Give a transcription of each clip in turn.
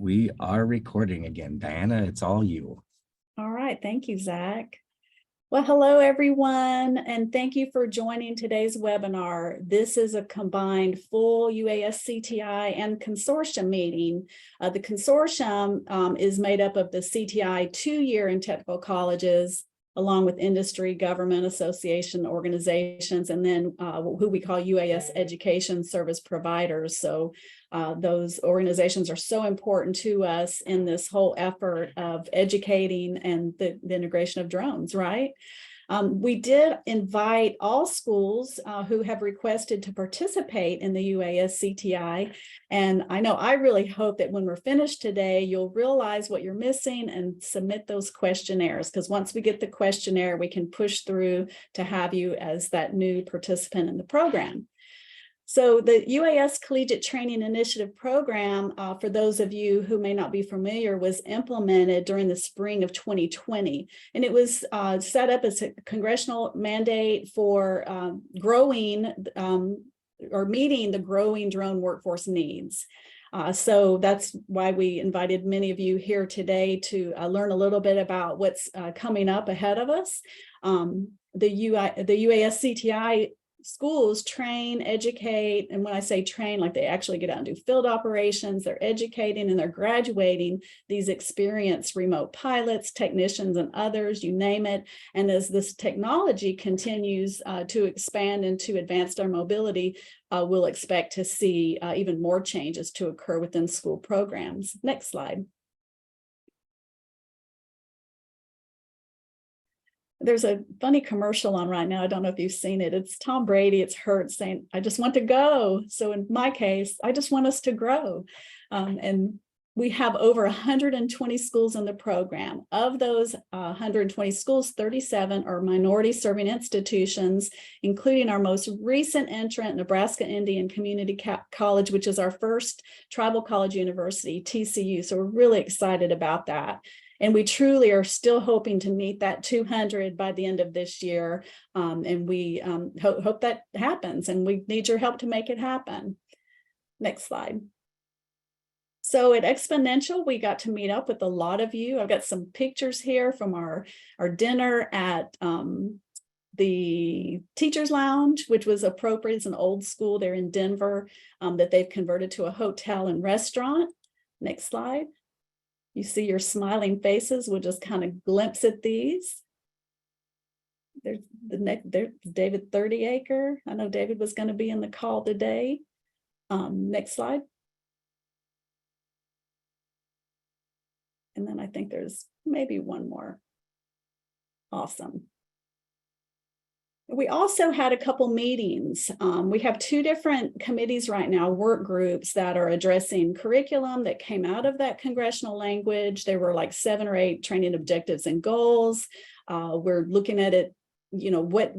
We are recording again. Diana, it's all you. All right. Thank you, Zach. Well, hello, everyone, and thank you for joining today's webinar. This is a combined full UAS-CTI and consortium meeting. The consortium is made up of the CTI 2-year and technical colleges, along with industry, government, association, organizations, and then who we call UAS education service providers. So those organizations are so important to us in this whole effort of educating and the integration of drones, right? We did invite all schools who have requested to participate in the UAS-CTI. And I know I really hope that when we're finished today, you'll realize what you're missing and submit those questionnaires, because once we get the questionnaire, we can push through to have you as that new participant in the program. So the UAS Collegiate Training Initiative program, for those of you who may not be familiar, was implemented during the spring of 2020. And it was set up as a congressional mandate for growing or meeting the growing drone workforce needs. So that's why we invited many of you here today to learn a little bit about what's coming up ahead of us. The UAS-CTI schools train, educate, and when I say train, like they actually get out and do field operations, they're educating and they're graduating these experienced remote pilots, technicians, and others, you name it. And as this technology continues to expand into advanced air mobility, we'll expect to see even more changes to occur within school programs. Next slide. There's a funny commercial on right now. I don't know if you've seen it. It's Tom Brady. It's Hurt saying, "I just want to go." So in my case, I just want us to grow. And we have over 120 schools in the program. Of those 120 schools, 37 are minority serving institutions, including our most recent entrant, Nebraska Indian Community College, which is our first tribal college university, TCU. So we're really excited about that. And we truly are still hoping to meet that 200 by the end of this year. And we hope that happens, and we need your help to make it happen. Next slide. So at Exponential, we got to meet up with a lot of you. I've got some pictures here from our dinner at the Teachers Lounge, which was appropriate. It's an old school there in Denver that they've converted to a hotel and restaurant. Next slide. You see your smiling faces. We'll just kind of glimpse at these. There's David 30acre. I know David was going to be in the call today. Next slide. And then I think there's maybe one more. Awesome. We also had a couple meetings. We have 2 different committees right now, work groups that are addressing curriculum that came out of that congressional language. There were like 7 or 8 training objectives and goals. We're looking at it, you know, what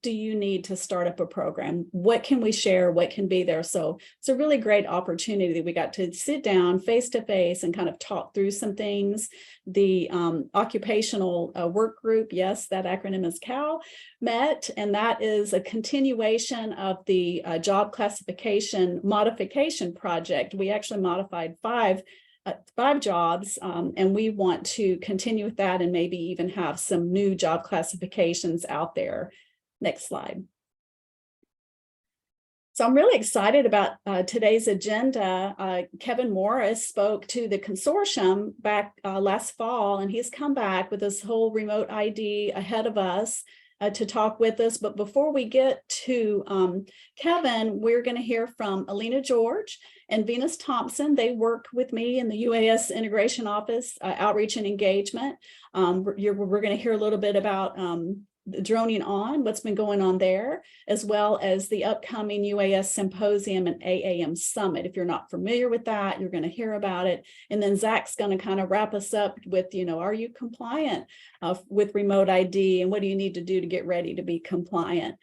do you need to start up a program? What can we share? What can be there? So it's a really great opportunity that we got to sit down face to face and kind of talk through some things. The occupational work group, yes, that acronym is CAL, met, and that is a continuation of the job classification modification project. We actually modified 5 jobs, and we want to continue with that and maybe even have some new job classifications out there. Next slide. So I'm really excited about today's agenda. Kevin Morris spoke to the consortium back last fall, and he's come back with this whole remote ID ahead of us to talk with us. But before we get to Kevin, we're going to hear from Alina George and Venus Thompson. They work with me in the UAS Integration Office, Outreach and Engagement. We're going to hear a little bit about droning on, what's been going on there, as well as the upcoming UAS Symposium and AAM Summit. If you're not familiar with that, you're going to hear about it. And then Zach's going to kind of wrap us up with, you know, are you compliant with remote ID, and what do you need to do to get ready to be compliant?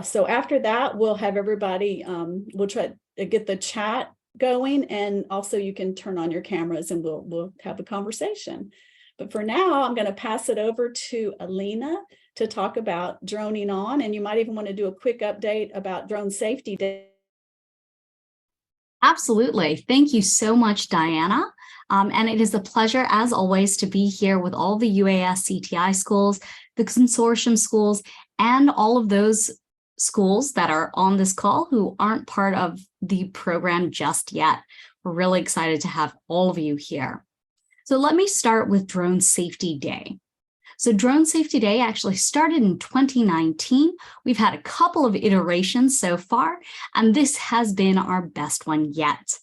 So after that, we'll have everybody, we'll try to get the chat going, and also you can turn on your cameras and we'll have a conversation. But for now, I'm going to pass it over to Alina to talk about droning on, and you might even want to do a quick update about Drone Safety Day. Absolutely. Thank you so much, Diana. And it is a pleasure, as always, to be here with all the UAS-CTI schools, the consortium schools, and all of those schools that are on this call who aren't part of the program just yet. We're really excited to have all of you here. So let me start with Drone Safety Day. So Drone Safety Day actually started in 2019. We've had a couple of iterations so far, and this has been our best one yet.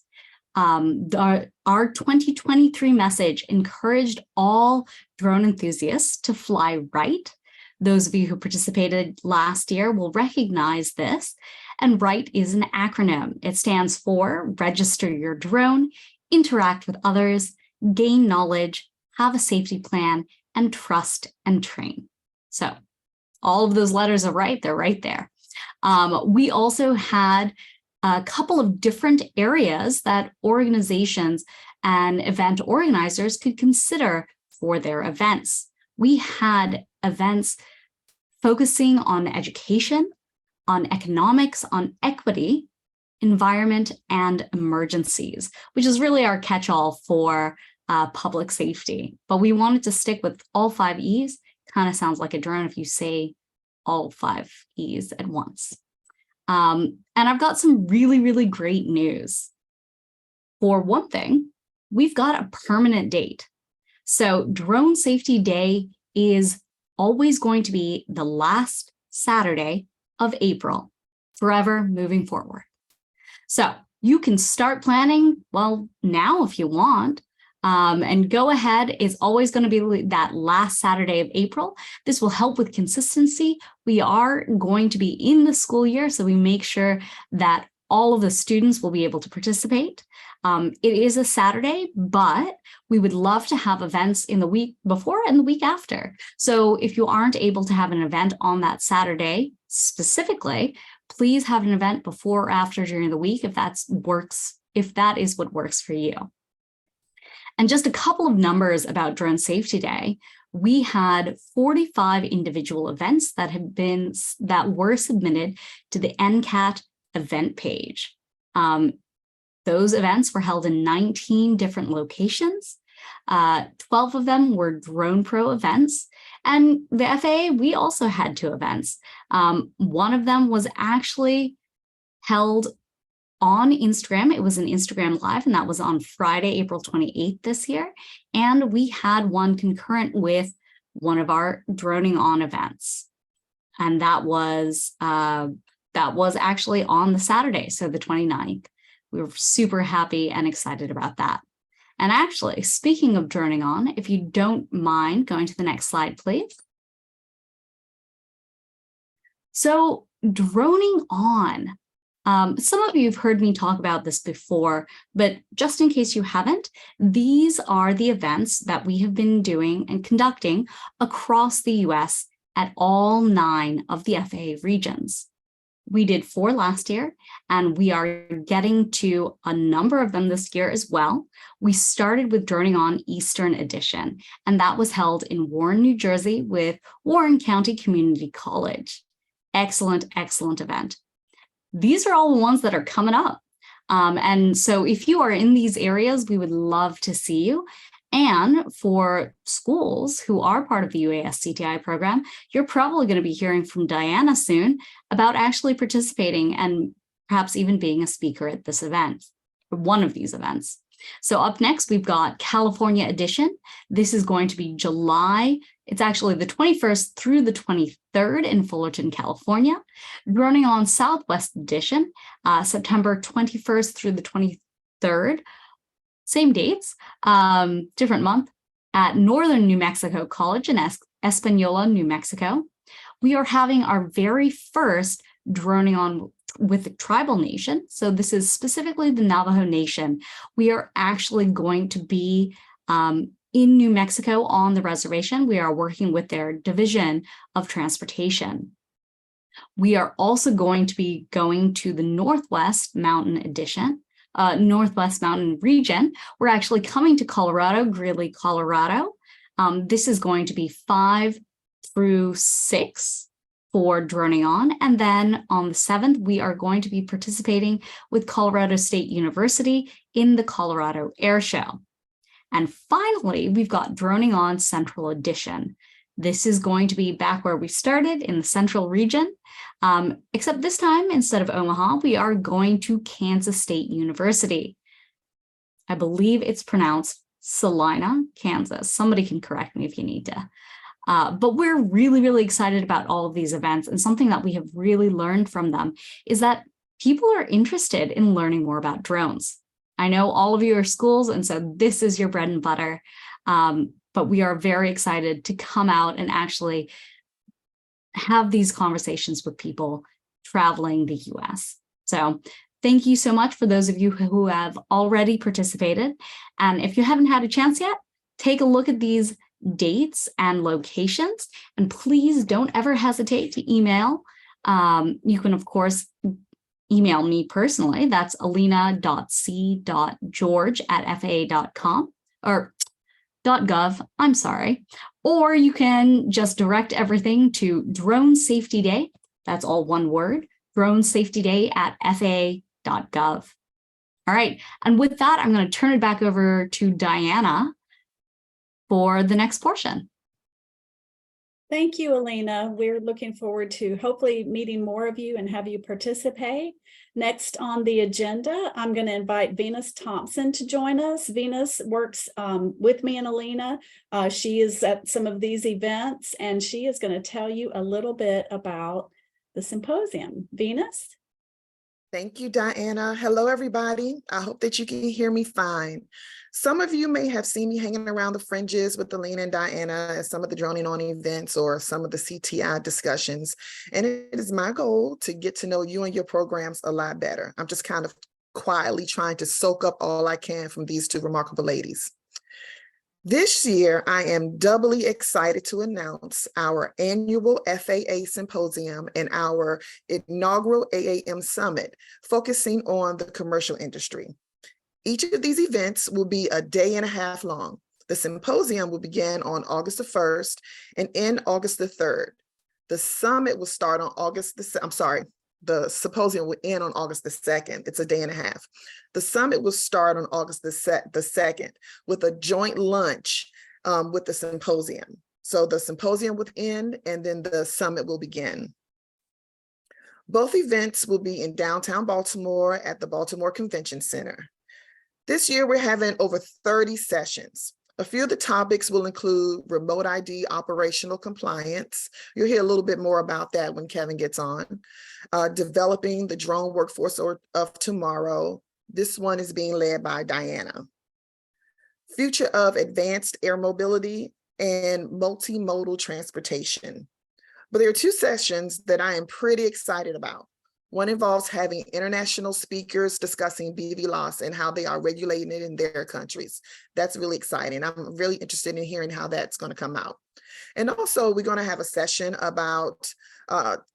Our 2023 message encouraged all drone enthusiasts to fly right. Those of you who participated last year will recognize this. And RIGHT is an acronym. It stands for Register Your Drone, Interact with Others, Gain Knowledge, Have a Safety Plan, and Trust and Train. So all of those letters are right. They're right there. We also had a couple of different areas that organizations and event organizers could consider for their events. We had events focusing on education, on economics, on equity, environment, and emergencies, which is really our catch-all for public safety. But we wanted to stick with all 5 E's. Kind of sounds like a drone if you say all 5 E's at once. And I've got some really, really great news. For one thing, we've got a permanent date. So Drone Safety Day is always going to be the last Saturday of April, forever moving forward. So you can start planning, well, now if you want, and go ahead. It's always going to be that last Saturday of April. This will help with consistency. We are going to be in the school year, so we make sure that all of the students will be able to participate. It is a Saturday, but we would love to have events in the week before and the week after. So if you aren't able to have an event on that Saturday specifically, please have an event before or after during the week if that is what works for you. And just a couple of numbers about Drone Safety Day. We had 45 individual events that were submitted to the NCAT event page. Those events were held in 19 different locations. 12 of them were Drone Pro events. And the FAA, we also had 2 events. One of them was actually held on Instagram. It was an Instagram Live, and that was on Friday, April 28th this year. And we had one concurrent with one of our droning on events. And that was actually on the Saturday, so the 29th. We were super happy and excited about that. And actually, speaking of droning on, if you don't mind going to the next slide, please. So droning on. Some of you have heard me talk about this before, but just in case you haven't, these are the events that we have been doing and conducting across the US at all 9 of the FAA regions. We did 4 last year, and we are getting to a number of them this year as well. We started with Droning On Eastern Edition, and that was held in Warren, New Jersey with Warren County Community College. Excellent, excellent event. These are all the ones that are coming up. And so if you are in these areas, we would love to see you. And for schools who are part of the UAS-CTI program, you're probably going to be hearing from Diana soon about actually participating and perhaps even being a speaker at this event, or one of these events. So up next, we've got California Edition. This is going to be July. It's actually the 21st through the 23rd in Fullerton, California. Droning On Southwest Edition, September 21st through the 23rd. Same dates, different month, at Northern New Mexico College in Espanola, New Mexico. We are having our very first Droning On with the tribal nation. So this is specifically the Navajo Nation. We are actually going to be in New Mexico on the reservation. We are working with their Division of Transportation. We are also going to be going to the Northwest Mountain Edition. Northwest Mountain region. We're actually coming to Colorado, Greeley, Colorado. This is going to be 5 through 6 for Droning On. And then on the 7th, we are going to be participating with Colorado State University in the Colorado Air Show. And finally, we've got Droning On Central Edition. This is going to be back where we started in the central region, except this time, instead of Omaha, we are going to Kansas State University. I believe it's pronounced Salina, Kansas. Somebody can correct me if you need to. But we're really, really excited about all of these events. And something that we have really learned from them is that people are interested in learning more about drones. I know all of you are schools, and so this is your bread and butter. But we are very excited to come out and actually have these conversations with people traveling the US. So thank you so much for those of you who have already participated. And if you haven't had a chance yet, take a look at these dates and locations, and please don't ever hesitate to email. You can, of course, email me personally. That's alina.c.george@faa.com or .gov, I'm sorry. Or you can just direct everything to Drone Safety Day. That's all one word, Drone Safety Day at faa.gov. All right, and with that, I'm going to turn it back over to Diana for the next portion. Thank you, Alina. We're looking forward to hopefully meeting more of you and have you participate. Next on the agenda, I'm going to invite Venus Thompson to join us. Venus works with me and Alina. She is at some of these events, and she is going to tell you a little bit about the symposium. Venus? Thank you, Diana. Hello, everybody. I hope that you can hear me fine. Some of you may have seen me hanging around the fringes with Alina and Diana at some of the Droning On events or some of the CTI discussions. And it is my goal to get to know you and your programs a lot better. I'm just kind of quietly trying to soak up all I can from these two remarkable ladies. This year, I am doubly excited to announce our annual FAA Symposium and our inaugural AAM Summit, focusing on the commercial industry. Each of these events will be a day and a half long. The symposium will begin on August the 1st and end August the 3rd. The summit will start on the symposium will end on August the 2nd. It's a day and a half. The summit will start on August the 2nd with a joint lunch with the symposium. So the symposium will end and then the summit will begin. Both events will be in downtown Baltimore at the Baltimore Convention Center. This year, we're having over 30 sessions. A few of the topics will include remote ID operational compliance. You'll hear a little bit more about that when Kevin gets on. Developing the drone workforce of tomorrow. This one is being led by Diana. Future of advanced air mobility and multimodal transportation. But there are two sessions that I am pretty excited about. One involves having international speakers discussing BVLOS and how they are regulating it in their countries. That's really exciting. I'm really interested in hearing how that's going to come out. And also, we're going to have a session about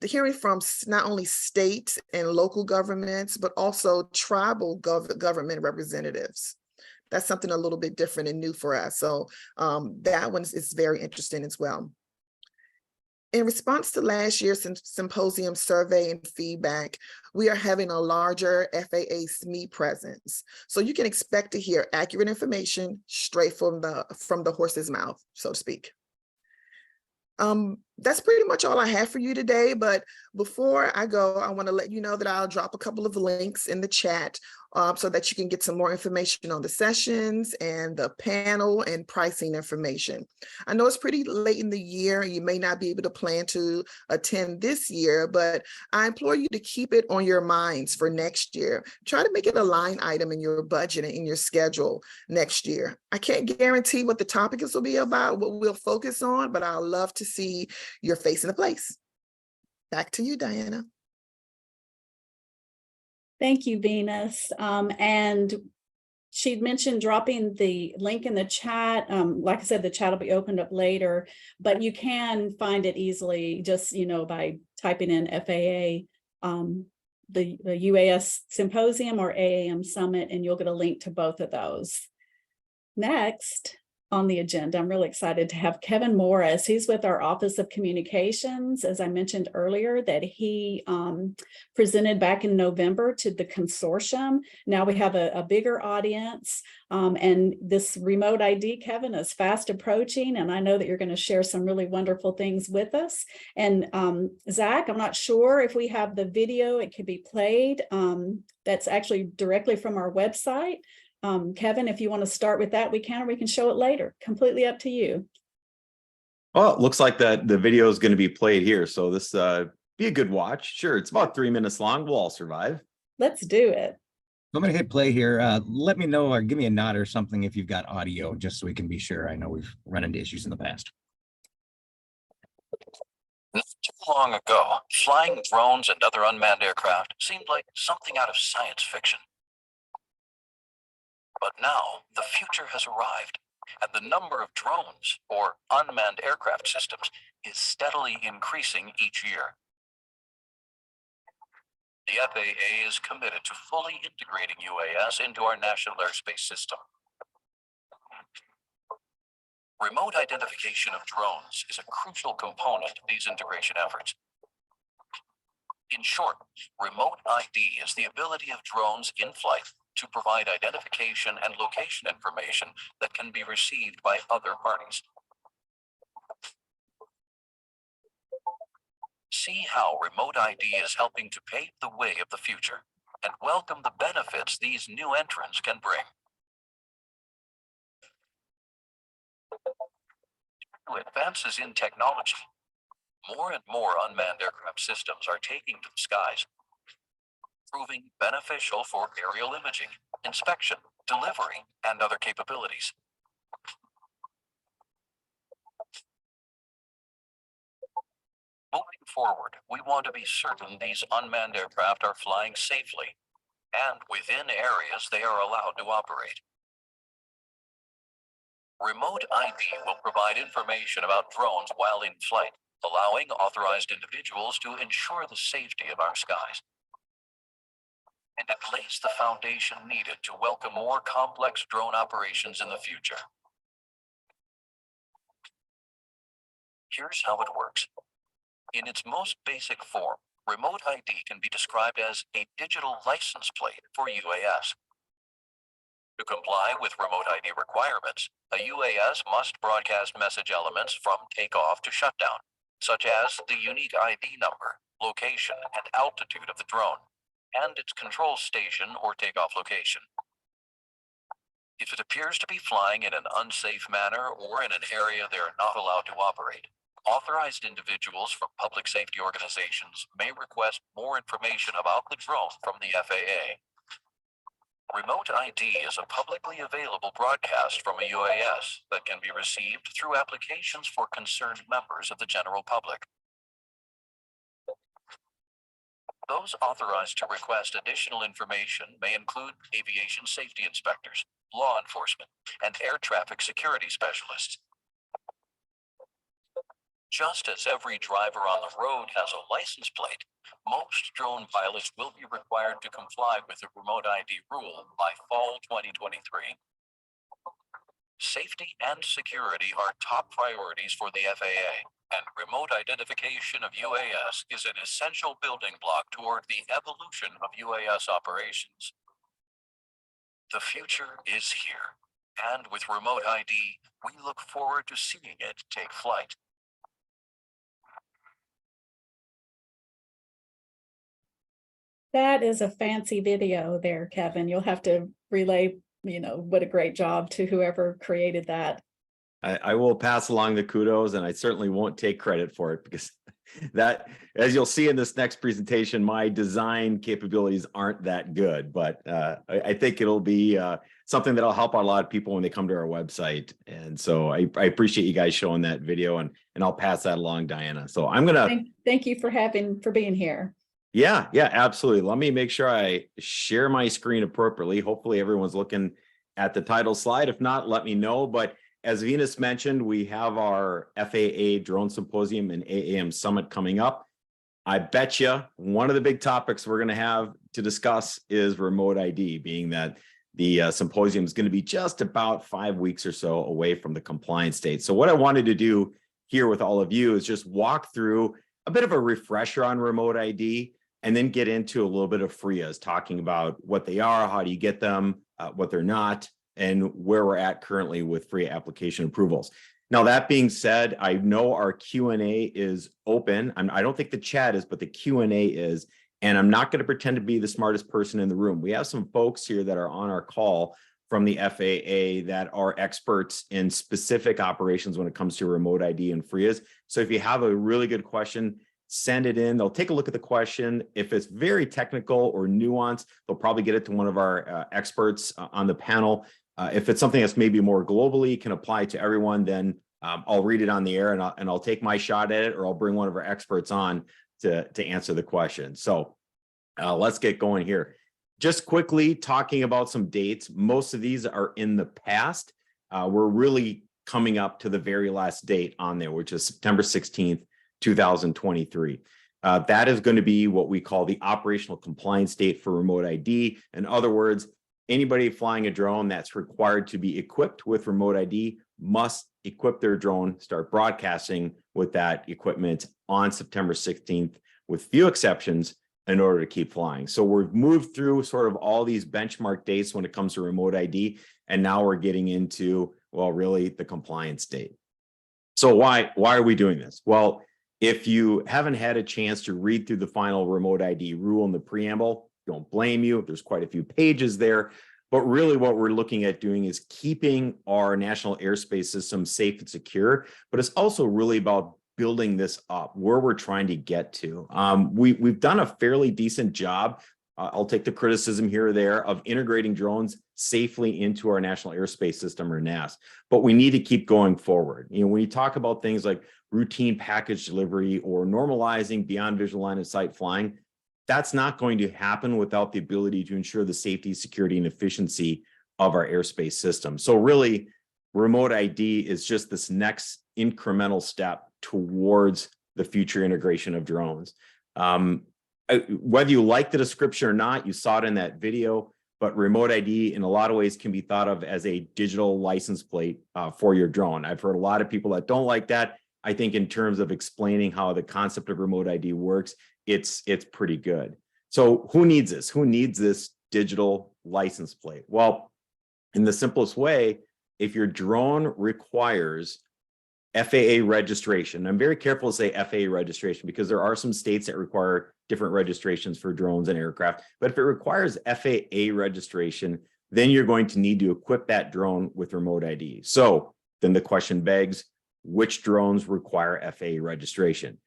hearing from not only state and local governments, but also tribal government representatives. That's something a little bit different and new for us. So that one is very interesting as well. In response to last year's symposium survey and feedback, we are having a larger FAA SME presence. So you can expect to hear accurate information straight from the horse's mouth, so to speak. That's pretty much all I have for you today. But before I go, I want to let you know that I'll drop a couple of links in the chat so that you can get some more information on the sessions and the panel and pricing information. I know it's pretty late in the year and you may not be able to plan to attend this year, but I implore you to keep it on your minds for next year. Try to make it a line item in your budget and in your schedule next year. I can't guarantee what the topics will be about, what we'll focus on, but I'd love to see your face in the place. Back to you, Diana. Thank you, Venus. And she'd mentioned dropping the link in the chat. Like I said, the chat will be opened up later, but you can find it easily just, by typing in FAA, the UAS Symposium or AAM Summit, and you'll get a link to both of those. Next, on the agenda. I'm really excited to have Kevin Morris. He's with our Office of Communications, as I mentioned earlier, that he presented back in November to the consortium. Now we have a bigger audience, and this remote ID, Kevin, is fast approaching, and I know that you're going to share some really wonderful things with us. And Zach, I'm not sure if we have the video. It could be played. That's actually directly from our website. Kevin, if you want to start with that, we can, or we can show it later. Completely up to you. Well, it looks like that the video is going to be played here. So this be a good watch. Sure, it's about 3 minutes long. We'll all survive. Let's do it. I'm going to hit play here. Let me know or give me a nod or something if you've got audio, just so we can be sure. I know we've run into issues in the past. Not too long ago, flying drones and other unmanned aircraft seemed like something out of science fiction. But now, the future has arrived, and the number of drones, or unmanned aircraft systems, is steadily increasing each year. The FAA is committed to fully integrating UAS into our national airspace system. Remote identification of drones is a crucial component of these integration efforts. In short, remote ID is the ability of drones in flight to provide identification and location information that can be received by other parties. See how remote ID is helping to pave the way of the future and welcome the benefits these new entrants can bring. Through advances in technology, more and more unmanned aircraft systems are taking to the skies, proving beneficial for aerial imaging, inspection, delivery, and other capabilities. Moving forward, we want to be certain these unmanned aircraft are flying safely and within areas they are allowed to operate. Remote ID will provide information about drones while in flight, allowing authorized individuals to ensure the safety of our skies. And it lays the foundation needed to welcome more complex drone operations in the future. Here's how it works. In its most basic form, remote ID can be described as a digital license plate for UAS. To comply with remote ID requirements, a UAS must broadcast message elements from takeoff to shutdown, such as the unique ID number, location, and altitude of the drone, and its control station or takeoff location. If it appears to be flying in an unsafe manner or in an area they are not allowed to operate, authorized individuals from public safety organizations may request more information about the drone from the FAA. Remote ID is a publicly available broadcast from a UAS that can be received through applications for concerned members of the general public. Those authorized to request additional information may include aviation safety inspectors, law enforcement, and air traffic security specialists. Just as every driver on the road has a license plate, most drone pilots will be required to comply with the remote ID rule by fall 2023. Safety and security are top priorities for the FAA, and remote identification of UAS is an essential building block toward the evolution of UAS operations. The future is here, and with remote ID, we look forward to seeing it take flight. That is a fancy video there, Kevin. You'll have to relay, what a great job to whoever created that. I will pass along the kudos, and I certainly won't take credit for it because that, as you'll see in this next presentation, my design capabilities aren't that good, but I think it'll be something that'll help a lot of people when they come to our website. And so I appreciate you guys showing that video, and I'll pass that along, Diana. So I'm going to thank you for being here. Yeah, absolutely. Let me make sure I share my screen appropriately. Hopefully everyone's looking at the title slide. If not, let me know. But as Venus mentioned, we have our FAA Drone Symposium and AAM Summit coming up. I bet you one of the big topics we're going to have to discuss is remote ID, being that The symposium is going to be just about 5 weeks or so away from the compliance date. So what I wanted to do here with all of you is just walk through a bit of a refresher on remote ID, and then get into a little bit of FRIAs, talking about what they are, how do you get them, what they're not, and where we're at currently with FRIA application approvals. Now, that being said, I know our Q&A is open. I don't think the chat is, but the Q&A is, and I'm not going to pretend to be the smartest person in the room. We have some folks here that are on our call from the FAA that are experts in specific operations when it comes to remote ID and FRIAs. So if you have a really good question, send it in. They'll take a look at the question. If it's very technical or nuanced, they'll probably get it to one of our experts on the panel. If it's something that's maybe more globally, can apply to everyone, then I'll read it on the air, and I'll take my shot at it, or I'll bring one of our experts on to answer the question. So let's get going here. Just quickly talking about some dates. Most of these are in the past. We're really coming up to the very last date on there, which is September 16th, 2023. That is going to be what we call the operational compliance date for remote ID. In other words, anybody flying a drone that's required to be equipped with remote ID must equip their drone, start broadcasting with that equipment on September 16th, with few exceptions, in order to keep flying. So we've moved through sort of all these benchmark dates when it comes to remote ID, and now we're getting into, well, really the compliance date. So why are we doing this? Well, if you haven't had a chance to read through the final remote ID rule in the preamble, don't blame you. There's quite a few pages there, but really what we're looking at doing is keeping our national airspace system safe and secure, but it's also really about building this up, where we're trying to get to. We've done a fairly decent job. I'll take the criticism here or there of integrating drones safely into our national airspace system, or NAS, but we need to keep going forward. You know, when you talk about things like routine package delivery or normalizing beyond visual line of sight flying, that's not going to happen without the ability to ensure the safety, security, and efficiency of our airspace system. So really, remote ID is just this next incremental step towards the future integration of drones. Whether you like the description or not, you saw it in that video, but remote ID in a lot of ways can be thought of as a digital license plate for your drone. I've heard a lot of people that don't like that. I think in terms of explaining how the concept of remote ID works, it's pretty good. So who needs this? Who needs this digital license plate? Well, in the simplest way, if your drone requires FAA registration. I'm very careful to say FAA registration because there are some states that require different registrations for drones and aircraft. But if it requires FAA registration, then you're going to need to equip that drone with remote ID. So then the question begs, which drones require FAA registration?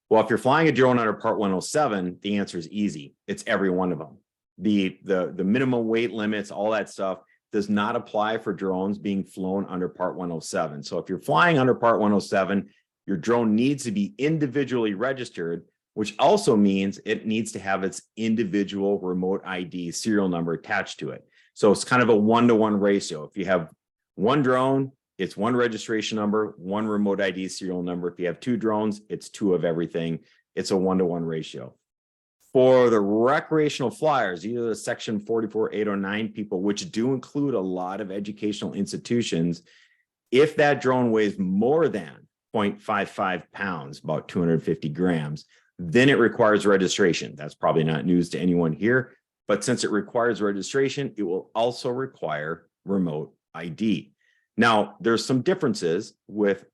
Well, if you're flying a drone under Part 107, the answer is easy. It's every one of them. The minimum weight limits, all that stuff, does not apply for drones being flown under Part 107. So if you're flying under Part 107, your drone needs to be individually registered, which also means it needs to have its individual remote ID serial number attached to it. So it's kind of a 1-to-1 ratio. If you have one drone, it's one registration number, one remote ID serial number. If you have two drones, it's two of everything. It's a 1-to-1 ratio. For the recreational flyers, either the Section 44809 people, which do include a lot of educational institutions, if that drone weighs more than 0.55 pounds, about 250 grams, then it requires registration. That's probably not news to anyone here, but since it requires registration, it will also require remote ID. Now, there's some differences with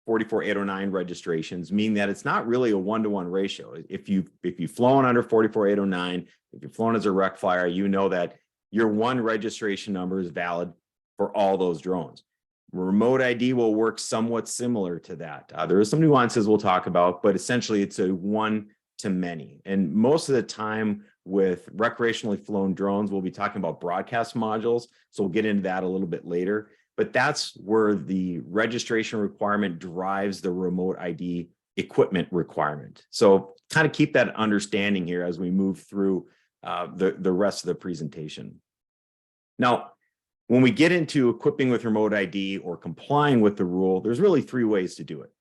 44809 registrations, meaning that it's not really a 1-to-1 ratio. If you've flown under 44809, if you've flown as a rec flyer, you know that your one registration number is valid for all those drones. Remote ID will work somewhat similar to that. There are some nuances we'll talk about, but essentially it's a one-to-many. And most of the time with recreationally flown drones, we'll be talking about broadcast modules. So we'll get into that a little bit later. But that's where the registration requirement drives the remote ID equipment requirement. So kind of keep that understanding here as we move through the rest of the presentation. Now, when we get into equipping with remote ID or complying with the rule, there's really three ways to do it.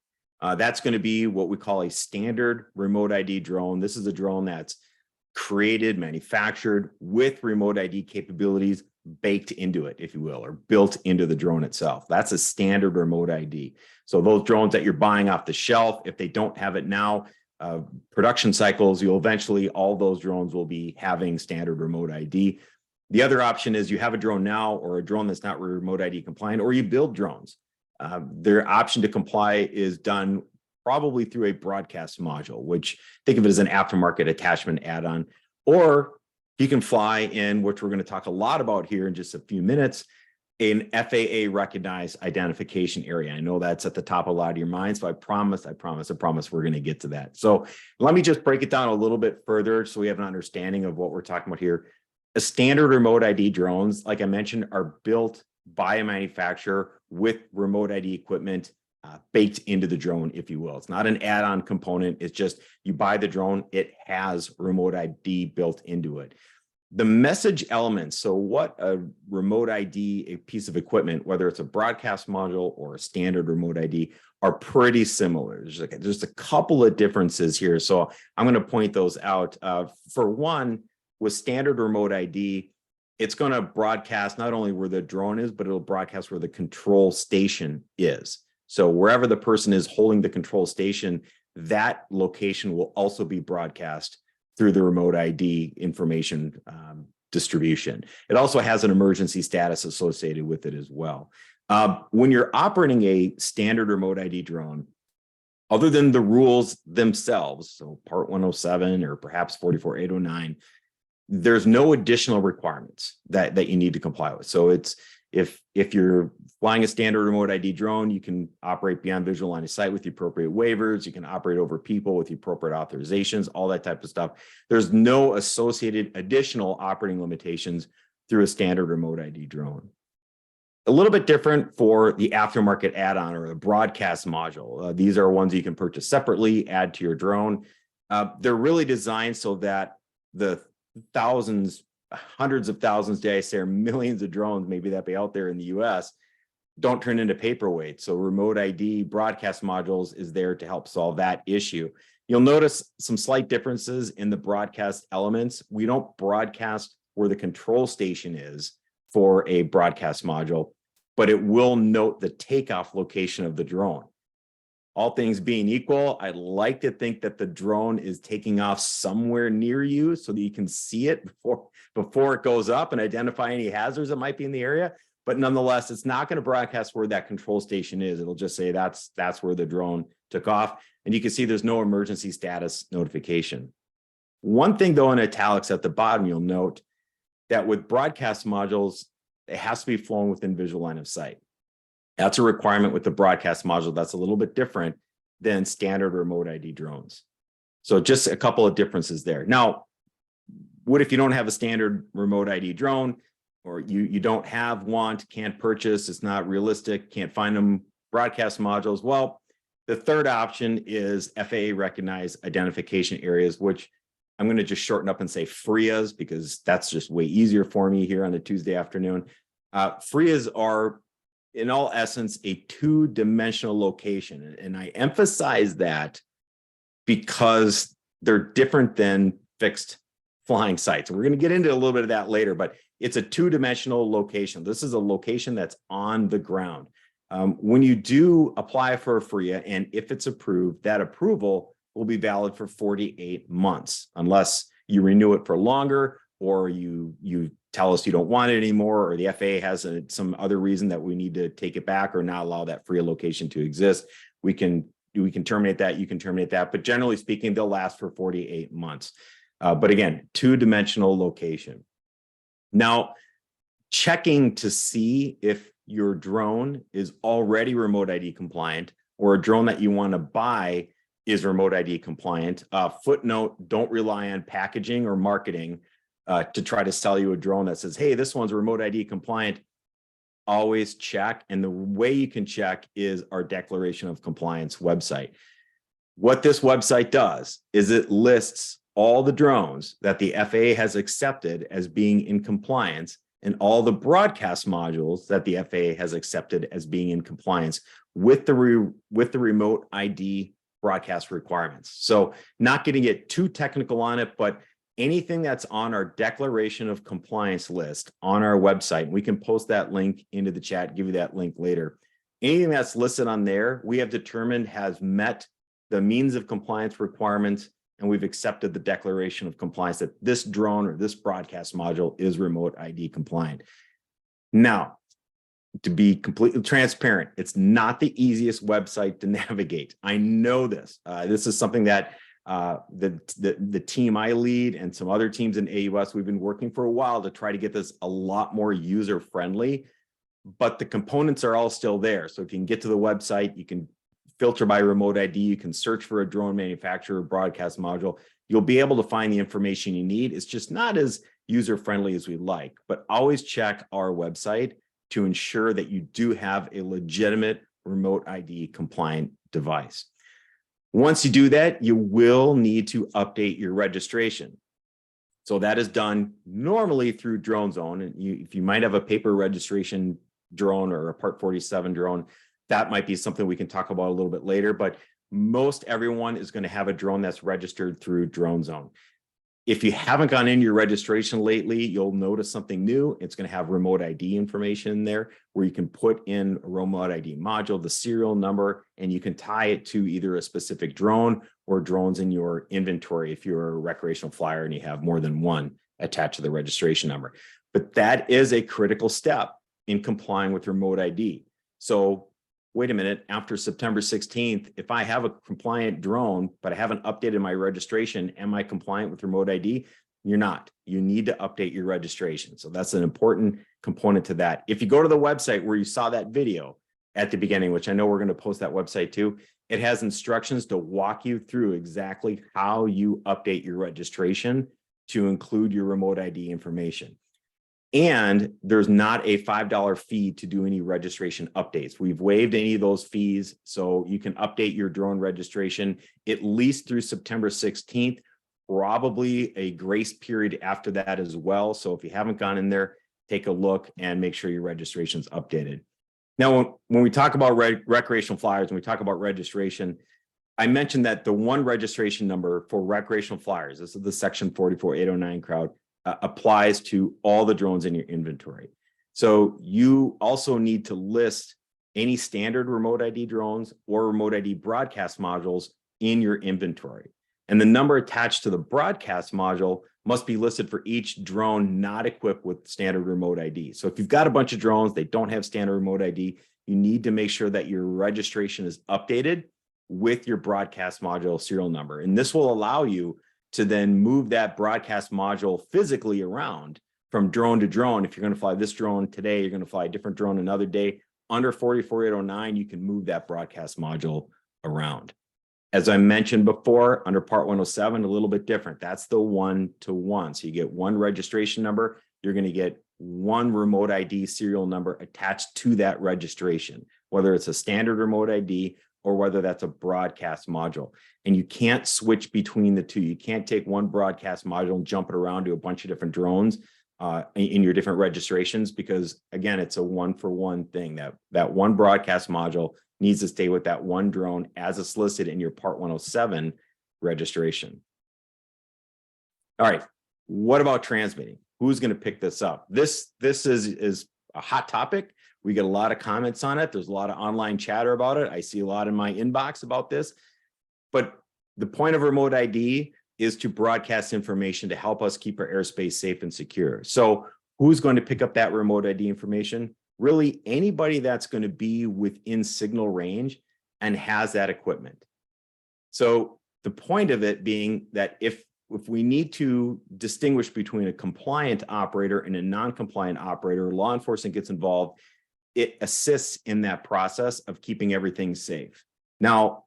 That's going to be what we call a standard remote ID drone. This is a drone that's created, manufactured with remote ID capabilities baked into it, if you will, or built into the drone itself. That's a standard remote ID. So those drones that you're buying off the shelf, if they don't have it now, production cycles, you'll eventually, all those drones will be having standard remote ID. The other option is you have a drone now or a drone that's not remote ID compliant, or you build drones. Their option to comply is done probably through a broadcast module, which think of it as an aftermarket attachment add-on, or you can fly in, which we're going to talk a lot about here in just a few minutes, an FAA recognized identification area. I know that's at the top of a lot of your minds, so I promise we're going to get to that. So let me just break it down a little bit further so we have an understanding of what we're talking about here. A standard remote ID drones, like I mentioned, are built by a manufacturer with remote ID equipment baked into the drone, if you will. It's not an add-on component. It's just you buy the drone, it has remote ID built into it. The message elements, so what a remote ID, a piece of equipment, whether it's a broadcast module or a standard remote ID, are pretty similar. There's a couple of differences here. So I'm going to point those out. For one, with standard remote ID, it's going to broadcast not only where the drone is, but it'll broadcast where the control station is. So wherever the person is holding the control station, that location will also be broadcast through the remote ID information distribution. It also has an emergency status associated with it as well. When you're operating a standard remote ID drone, other than the rules themselves, so Part 107 or perhaps 44809, there's no additional requirements that you need to comply with. So it's if you're flying a standard remote ID drone, you can operate beyond visual line of sight with the appropriate waivers. You can operate over people with the appropriate authorizations, all that type of stuff. There's no associated additional operating limitations through a standard remote ID drone. A little bit different for the aftermarket add-on or the broadcast module. These are ones you can purchase separately, add to your drone. They're really designed so that the thousands, hundreds of thousands, dare I say, or millions of drones maybe that be out there in the US don't turn into paperweights. So remote ID broadcast modules is there to help solve that issue. You'll notice some slight differences in the broadcast elements. We don't broadcast where the control station is for a broadcast module, but it will note the takeoff location of the drone. All things being equal, I'd like to think that the drone is taking off somewhere near you so that you can see it before it goes up and identify any hazards that might be in the area. But nonetheless, it's not going to broadcast where that control station is. It'll just say that's where the drone took off. And you can see there's no emergency status notification. One thing, though, in italics at the bottom, you'll note that with broadcast modules, it has to be flown within visual line of sight. That's a requirement with the broadcast module. That's a little bit different than standard remote ID drones. So just a couple of differences there. Now, what if you don't have a standard remote ID drone, or you don't have one, can't purchase, it's not realistic, can't find them broadcast modules? Well, the third option is FAA recognized identification areas, which I'm going to just shorten up and say FRIAs because that's just way easier for me here on a Tuesday afternoon. FRIAs are, in all essence, a two-dimensional location. And I emphasize that because they're different than fixed flying sites. We're going to get into a little bit of that later, but it's a two-dimensional location. This is a location that's on the ground. When you do apply for a FRIA, and if it's approved, that approval will be valid for 48 months, unless you renew it for longer or you tell us you don't want it anymore, or the FAA has some other reason that we need to take it back or not allow that FRIA location to exist. We can terminate that, you can terminate that, but generally speaking, they'll last for 48 months. But again, two-dimensional location. Now, checking to see if your drone is already remote ID compliant or a drone that you want to buy is remote ID compliant. Footnote, don't rely on packaging or marketing to try to sell you a drone that says, hey, this one's remote ID compliant. Always check. And the way you can check is our Declaration of Compliance website. What this website does is it lists all the drones that the FAA has accepted as being in compliance and all the broadcast modules that the FAA has accepted as being in compliance with the remote ID broadcast requirements. So not getting it too technical on it, but anything that's on our declaration of compliance list on our website, we can post that link into the chat, give you that link later. Anything that's listed on there, we have determined has met the means of compliance requirements, and we've accepted the declaration of compliance that this drone or this broadcast module is remote ID compliant. Now, to be completely transparent, it's not the easiest website to navigate. I know this. This is something that the team I lead and some other teams in AUS, we've been working for a while to try to get this a lot more user-friendly, but the components are all still there. So if you can get to the website, you can filter by remote ID, you can search for a drone manufacturer broadcast module. You'll be able to find the information you need. It's just not as user-friendly as we'd like, but always check our website to ensure that you do have a legitimate remote ID compliant device. Once you do that, you will need to update your registration. So that is done normally through Drone Zone. And if you might have a paper registration drone or a Part 47 drone, that might be something we can talk about a little bit later, but most everyone is going to have a drone that's registered through Drone Zone. If you haven't gone in your registration lately, you'll notice something new. It's going to have remote ID information in there where you can put in a remote ID module, the serial number, and you can tie it to either a specific drone or drones in your inventory if you're a recreational flyer and you have more than one attached to the registration number. But that is a critical step in complying with remote ID. So wait a minute, after September 16th, if I have a compliant drone, but I haven't updated my registration, am I compliant with remote ID? You're not. You need to update your registration. So that's an important component to that. If you go to the website where you saw that video at the beginning, which I know we're going to post that website too, it has instructions to walk you through exactly how you update your registration to include your remote ID information. And there's not a $5 fee to do any registration updates. We've waived any of those fees, so you can update your drone registration at least through September 16th, probably a grace period after that as well. So if you haven't gone in there, take a look and make sure your registration is updated. Now, when we talk about recreational flyers, and we talk about registration, I mentioned that the one registration number for recreational flyers, this is the section 44809 crowd, applies to all the drones in your inventory. So you also need to list any standard remote ID drones or remote ID broadcast modules in your inventory. And the number attached to the broadcast module must be listed for each drone not equipped with standard remote ID. So if you've got a bunch of drones, they don't have standard remote ID, you need to make sure that your registration is updated with your broadcast module serial number. And this will allow you to then move that broadcast module physically around from drone to drone. If you're going to fly this drone today, you're going to fly a different drone another day. Under 44809, you can move that broadcast module around. As I mentioned before, under Part 107, a little bit different. That's the one-to-one. So you get one registration number. You're going to get one remote ID serial number attached to that registration, whether it's a standard remote ID or whether that's a broadcast module. And you can't switch between the two. You can't take one broadcast module and jump it around to a bunch of different drones in your different registrations, because again, it's a one-for-one thing. That one broadcast module needs to stay with that one drone as it's listed in your Part 107 registration. All right, what about transmitting? Who's going to pick this up? This is a hot topic. We get a lot of comments on it. There's a lot of online chatter about it. I see a lot in my inbox about this. But the point of remote ID is to broadcast information to help us keep our airspace safe and secure. So who's going to pick up that remote ID information? Really, anybody that's going to be within signal range and has that equipment. So the point of it being that if we need to distinguish between a compliant operator and a non-compliant operator, law enforcement gets involved. It assists in that process of keeping everything safe. Now,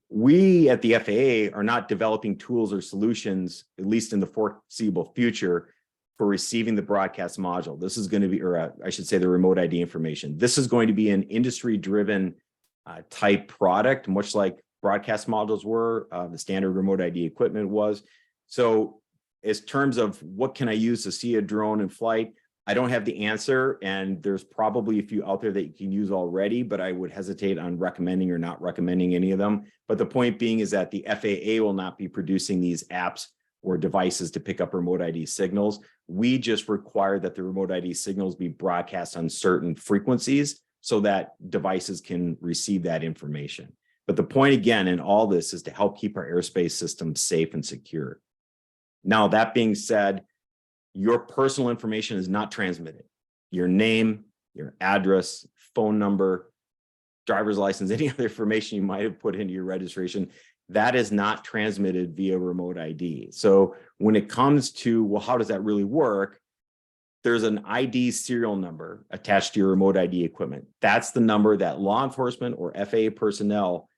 we at the FAA are not developing tools or solutions, at least in the foreseeable future, for receiving the broadcast module. This is going to be, or I should say the remote ID information. This is going to be an industry-driven type product, much like broadcast modules were, the standard remote ID equipment was. So as terms of what can I use to see a drone in flight, I don't have the answer, and there's probably a few out there that you can use already, but I would hesitate on recommending or not recommending any of them. But the point being is that the FAA will not be producing these apps or devices to pick up remote ID signals. We just require that the remote ID signals be broadcast on certain frequencies so that devices can receive that information. But the point again in all this is to help keep our airspace system safe and secure. Now, that being said, your personal information is not transmitted. Your name, your address, phone number, driver's license, any other information you might have put into your registration, that is not transmitted via remote ID. So when it comes to, well, how does that really work? There's an ID serial number attached to your remote ID equipment. That's the number that law enforcement or FAA personnel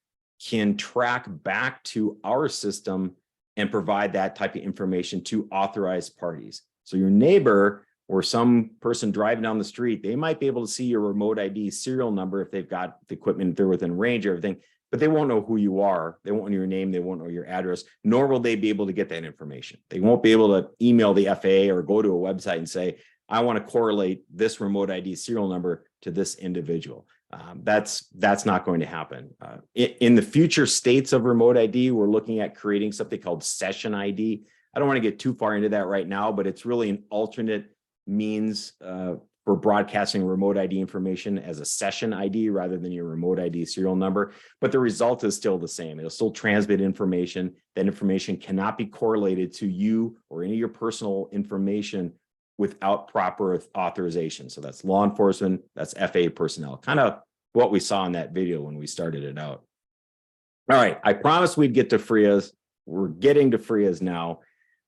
can track back to our system and provide that type of information to authorized parties. So your neighbor or some person driving down the street, they might be able to see your remote ID serial number if they've got the equipment, they're within range or everything, but they won't know who you are. They won't know your name. They won't know your address, nor will they be able to get that information. They won't be able to email the FAA or go to a website and say, I want to correlate this remote ID serial number to this individual. That's not going to happen. In the future states of remote ID, we're looking at creating something called session ID. I don't want to get too far into that right now, but it's really an alternate means for broadcasting remote ID information as a session ID rather than your remote ID serial number. But the result is still the same. It'll still transmit information. That information cannot be correlated to you or any of your personal information without proper authorization. So that's law enforcement, that's FAA personnel, kind of what we saw in that video when we started it out. All right, I promised we'd get to FRIAs. We're getting to FRIAs now.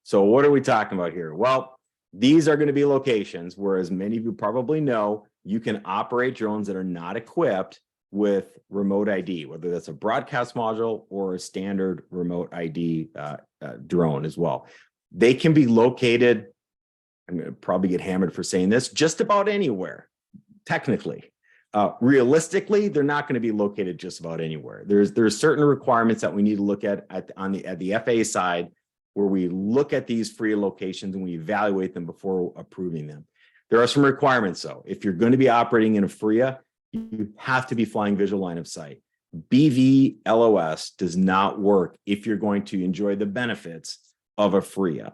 So what are we talking about here? Well, these are going to be locations where, as many of you probably know, you can operate drones that are not equipped with remote ID, whether that's a broadcast module or a standard remote ID drone as well. They can be located, I'm going to probably get hammered for saying this, just about anywhere, technically. Realistically, they're not going to be located just about anywhere. There's certain requirements that we need to look at the FAA side, where we look at these FRIA locations and we evaluate them before approving them. There are some requirements, though. If you're going to be operating in a FRIA, you have to be flying visual line of sight. BVLOS does not work if you're going to enjoy the benefits of a FRIA.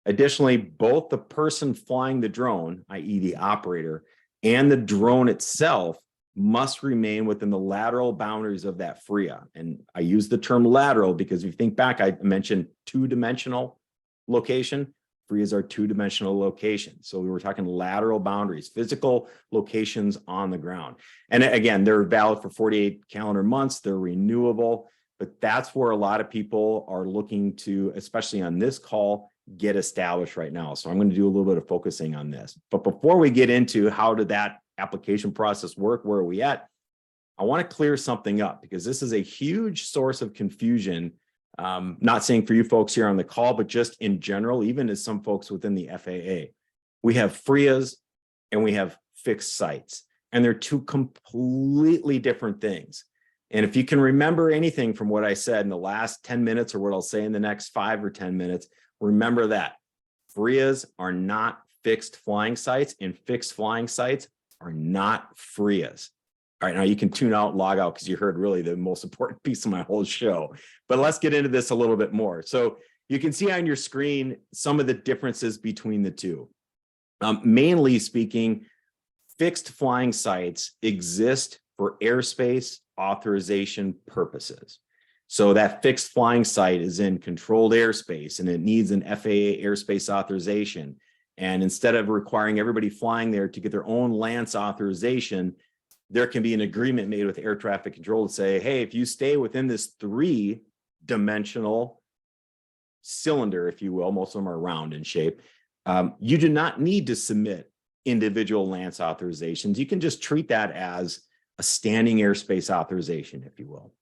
Additionally, both the person flying the drone, i.e. the operator, and the drone itself must remain within the lateral boundaries of that FRIA. And I use the term lateral because if you think back, I mentioned two-dimensional location. FRIAs are two-dimensional locations. So we were talking lateral boundaries, physical locations on the ground. And again, they're valid for 48 calendar months. They're renewable, but that's where a lot of people are looking to, especially on this call, get established right now. So I'm going to do a little bit of focusing on this. But before we get into how did that application process work, where are we at, I want to clear something up because this is a huge source of confusion. Not saying for you folks here on the call, but just in general, even as some folks within the FAA. We have FRIAs and we have fixed sites, and they're two completely different things. And if you can remember anything from what I said in the last 10 minutes or what I'll say in the next 5 or 10 minutes, remember that FRIAs are not fixed flying sites, and fixed flying sites are not FRIAs. All right, now you can tune out, log out, because you heard really the most important piece of my whole show. But let's get into this a little bit more. So you can see on your screen some of the differences between the two. Mainly speaking, fixed flying sites exist for airspace authorization purposes. So that fixed flying site is in controlled airspace and it needs an FAA airspace authorization. And instead of requiring everybody flying there to get their own LANC authorization, there can be an agreement made with air traffic control to say, hey, if you stay within this 3-dimensional cylinder, if you will, most of them are round in shape, you do not need to submit individual LANC authorizations. You can just treat that as a standing airspace authorization, if you will.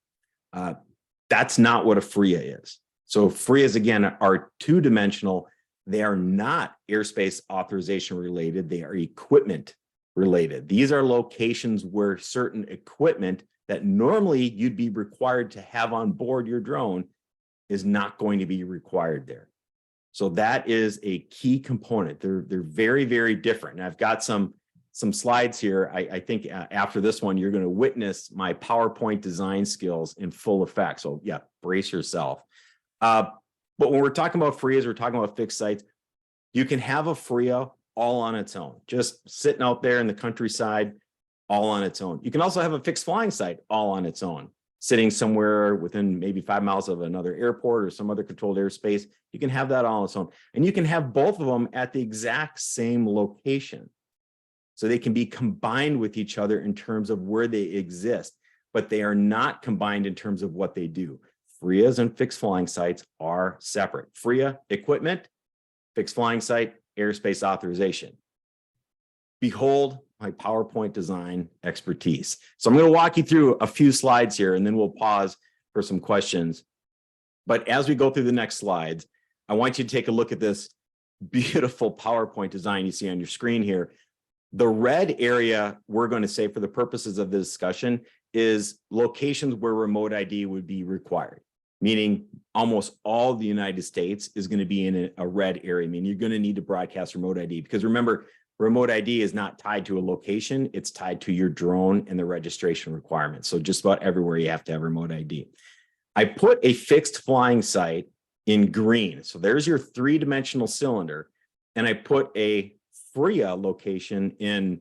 That's not what a FRIA is. So FRIAs, again, are two-dimensional. They are not airspace authorization related. They are equipment related. These are locations where certain equipment that normally you'd be required to have on board your drone is not going to be required there. So that is a key component. They're very, very different. And I've got some slides here. I think after this one, you're going to witness my PowerPoint design skills in full effect. So yeah, brace yourself. But when we're talking about FRIAs, we're talking about fixed sites. You can have a FRIA all on its own, just sitting out there in the countryside, all on its own. You can also have a fixed flying site all on its own, sitting somewhere within maybe 5 miles of another airport or some other controlled airspace. You can have that all on its own. And you can have both of them at the exact same location. So they can be combined with each other in terms of where they exist, but they are not combined in terms of what they do. FRIAs and fixed flying sites are separate. FRIA, equipment; fixed flying site, airspace authorization. Behold my PowerPoint design expertise. So I'm going to walk you through a few slides here, and then we'll pause for some questions. But as we go through the next slides, I want you to take a look at this beautiful PowerPoint design you see on your screen here. The red area, we're going to say for the purposes of this discussion, is locations where remote ID would be required, meaning almost all the United States is going to be in a red area. I mean, you're going to need to broadcast remote ID, because remember, remote ID is not tied to a location, it's tied to your drone and the registration requirements. So just about everywhere you have to have remote ID. I put a fixed flying site in green. So there's your 3-dimensional cylinder. And I put a FRIA location in,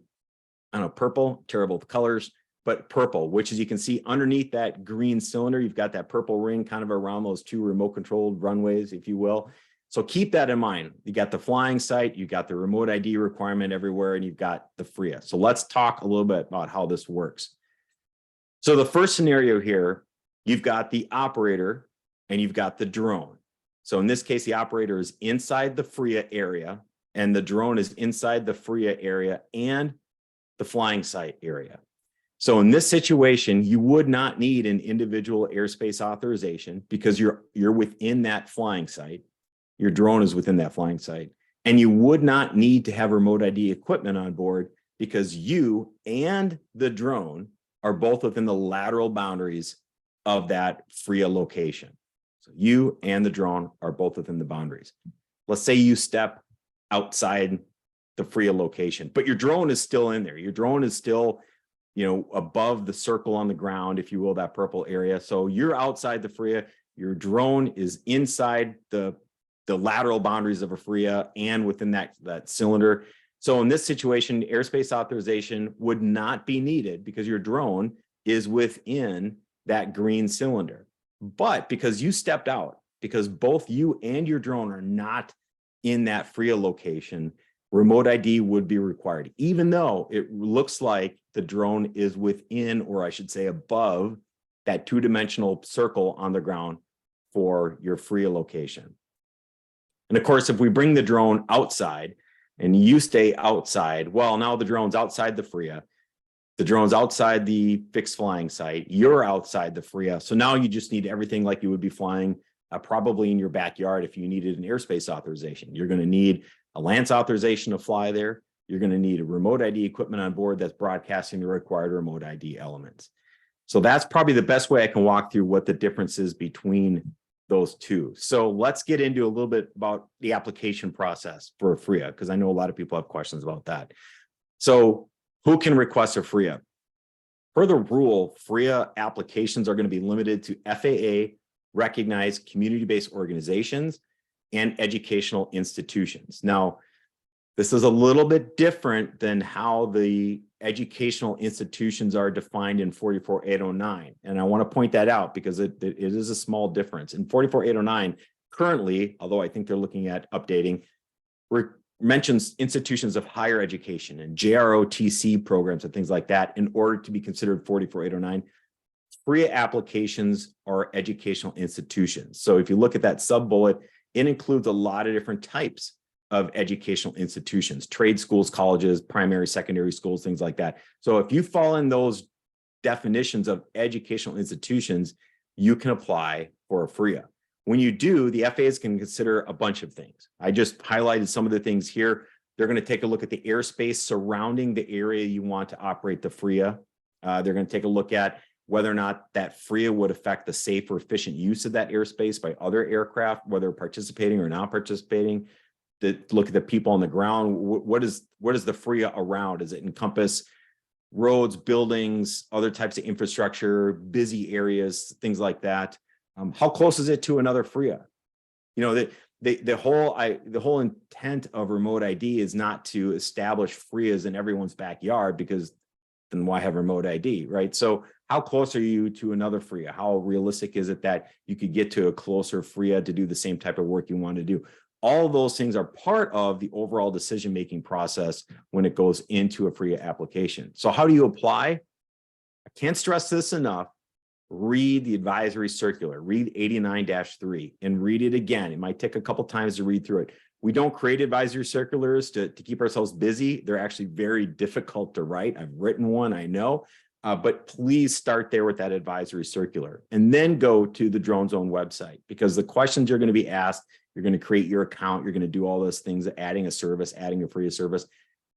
I don't know, purple, terrible colors, but purple, which as you can see underneath that green cylinder, you've got that purple ring kind of around those 2 remote controlled runways, if you will. So keep that in mind. You got the flying site, you got the remote ID requirement everywhere, and you've got the FRIA. So let's talk a little bit about how this works. So the first scenario here, you've got the operator and you've got the drone. So in this case, the operator is inside the FRIA area and the drone is inside the FRIA area and the flying site area. So in this situation, you would not need an individual airspace authorization because you're within that flying site. Your drone is within that flying site. And you would not need to have remote ID equipment on board because you and the drone are both within the lateral boundaries of that FRIA location. So you and the drone are both within the boundaries. Let's say you step outside the FRIA location, but your drone is still in there. Your drone is still, above the circle on the ground, if you will, that purple area. So you're outside the FRIA, your drone is inside the lateral boundaries of a FRIA and within that cylinder. So in this situation, airspace authorization would not be needed because your drone is within that green cylinder. But because you stepped out, because both you and your drone are not in that FRIA location, remote ID would be required, even though it looks like the drone is within, or I should say above, that 2-dimensional circle on the ground for your FRIA location. And of course, if we bring the drone outside and you stay outside, well, now the drone's outside the FRIA, the drone's outside the fixed flying site, you're outside the FRIA. So now you just need everything like you would be flying probably in your backyard if you needed an airspace authorization. You're going to need a LANC authorization to fly there. You're going to need a remote ID equipment on board that's broadcasting the required remote ID elements. So that's probably the best way I can walk through what the difference is between those two. So let's get into a little bit about the application process for a FRIA, because I know a lot of people have questions about that. So who can request a FRIA? Per the rule, FRIA applications are going to be limited to FAA recognized community-based organizations and educational institutions. Now, this is a little bit different than how the educational institutions are defined in 44809. And I want to point that out because it is a small difference. In 44809, currently, although I think they're looking at updating, mentions institutions of higher education and JROTC programs and things like that in order to be considered 44809. FRIA applications are educational institutions. So if you look at that sub-bullet, it includes a lot of different types of educational institutions, trade schools, colleges, primary, secondary schools, things like that. So if you fall in those definitions of educational institutions, you can apply for a FRIA. When you do, the FAAs can consider a bunch of things. I just highlighted some of the things here. They're going to take a look at the airspace surrounding the area you want to operate the FRIA. They're going to take a look at whether or not that FRIA would affect the safe or efficient use of that airspace by other aircraft, whether participating or not participating. To look at the people on the ground. What is the FRIA around? Does it encompass roads, buildings, other types of infrastructure, busy areas, things like that? How close is it to another FRIA? You know, the whole intent of remote ID is not to establish FRIAs in everyone's backyard, because then why have remote ID, right? So how close are you to another FRIA? How realistic is it that you could get to a closer FRIA to do the same type of work you want to do? All of those things are part of the overall decision-making process when it goes into a FRIA application. So how do you apply? I can't stress this enough. Read the advisory circular, read 89-3 and read it again. It might take a couple times to read through it. We don't create advisory circulars to keep ourselves busy. They're actually very difficult to write. I've written one, I know, but please start there with that advisory circular and then go to the Drone Zone website, because the questions you're going to be asked, you're going to create your account, you're going to do all those things, adding a service, adding a FRIA service.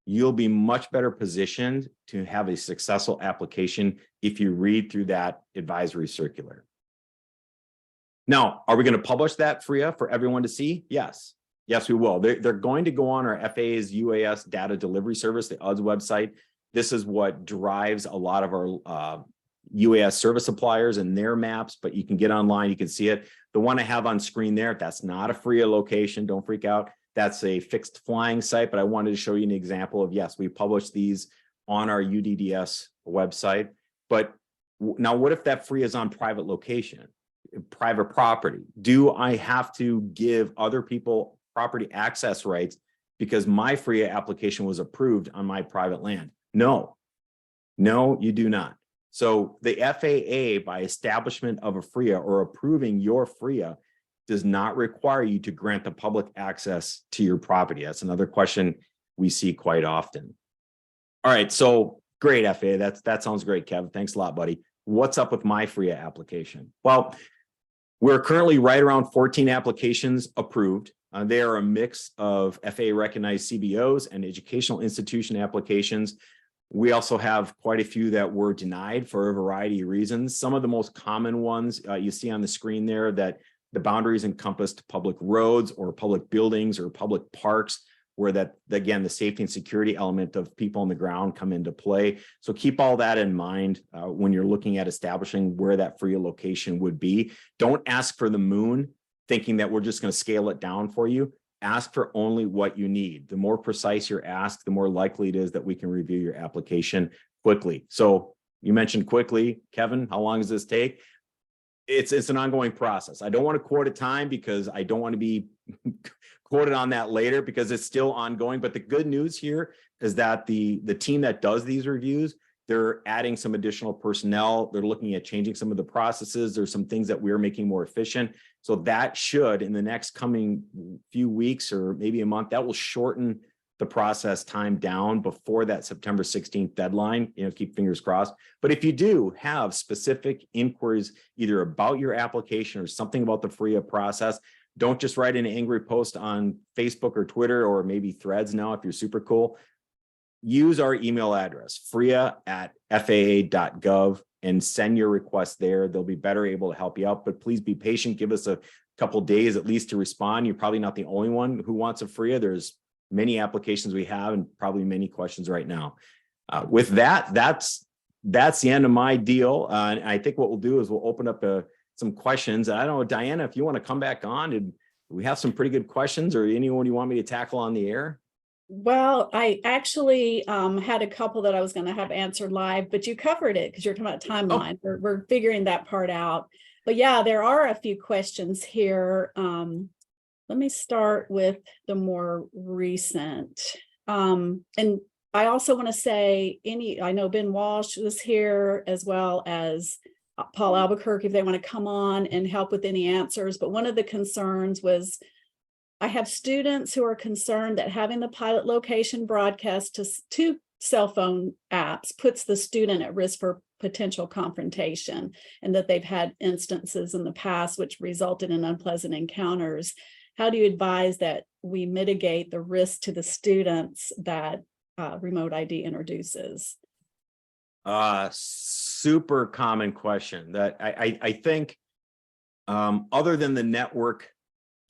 You'll be much better positioned to have a successful application if you read through that advisory circular. Now, are we going to publish that FRIA for everyone to see? Yes. Yes, we will. They're going to go on our FAA's UAS data delivery service, the UDS website. This is what drives a lot of our UAS service suppliers and their maps, but you can get online, you can see it. The one I have on screen there, that's not a FRIA location, don't freak out. That's a fixed flying site, but I wanted to show you an example of, yes, we publish these on our UDDS website. But now what if that FRIA is on private location, private property? Do I have to give other people property access rights because my FRIA application was approved on my private land? No, you do not. So the FAA, by establishment of a FRIA or approving your FRIA, does not require you to grant the public access to your property. That's another question we see quite often. All right, so great, FAA. That sounds great, Kev. Thanks a lot, buddy. What's up with my FRIA application? Well, we're currently right around 14 applications approved. They are a mix of FAA-recognized CBOs and educational institution applications. We also have quite a few that were denied for a variety of reasons. Some of the most common ones you see on the screen there, that the boundaries encompassed public roads or public buildings or public parks, where that, again, the safety and security element of people on the ground come into play. So keep all that in mind when you're looking at establishing where that FRIA location would be. Don't ask for the moon, thinking that we're just going to scale it down for you. Ask for only what you need. The more precise you're asked, the more likely it is that we can review your application quickly. So you mentioned quickly, Kevin, how long does this take? It's an ongoing process. I don't want to quote a time because I don't want to be quoted on that later, because it's still ongoing. But the good news here is that the team that does these reviews, they're adding some additional personnel. They're looking at changing some of the processes. There's some things that we're making more efficient. So that should, in the next coming few weeks or maybe a month, that will shorten the process time down before that September 16th deadline. Keep fingers crossed. But if you do have specific inquiries, either about your application or something about the FRIA process, don't just write an angry post on Facebook or Twitter, or maybe Threads now if you're super cool. Use our email address, fria@faa.gov, and send your request there. They'll be better able to help you out, but please be patient. Give us a couple days at least to respond. You're probably not the only one who wants a FRIA. There's many applications we have and probably many questions right now. With that, that's the end of my deal. And I think what we'll do is we'll open up some questions. I don't know, Diana, if you want to come back on, and we have some pretty good questions, or anyone you want me to tackle on the air? Well, I actually had a couple that I was going to have answered live, but you covered it because you're talking about timeline. We're figuring that part out. But yeah, there are a few questions here. Let me start with the more recent. And I also want to say I know Ben Walsh was here, as well as Paul Albuquerque, if they want to come on and help with any answers. But one of the concerns was, I have students who are concerned that having the pilot location broadcast to cell phone apps puts the student at risk for potential confrontation, and that they've had instances in the past which resulted in unpleasant encounters. How do you advise that we mitigate the risk to the students that remote ID introduces? Super common question that I think, other than the network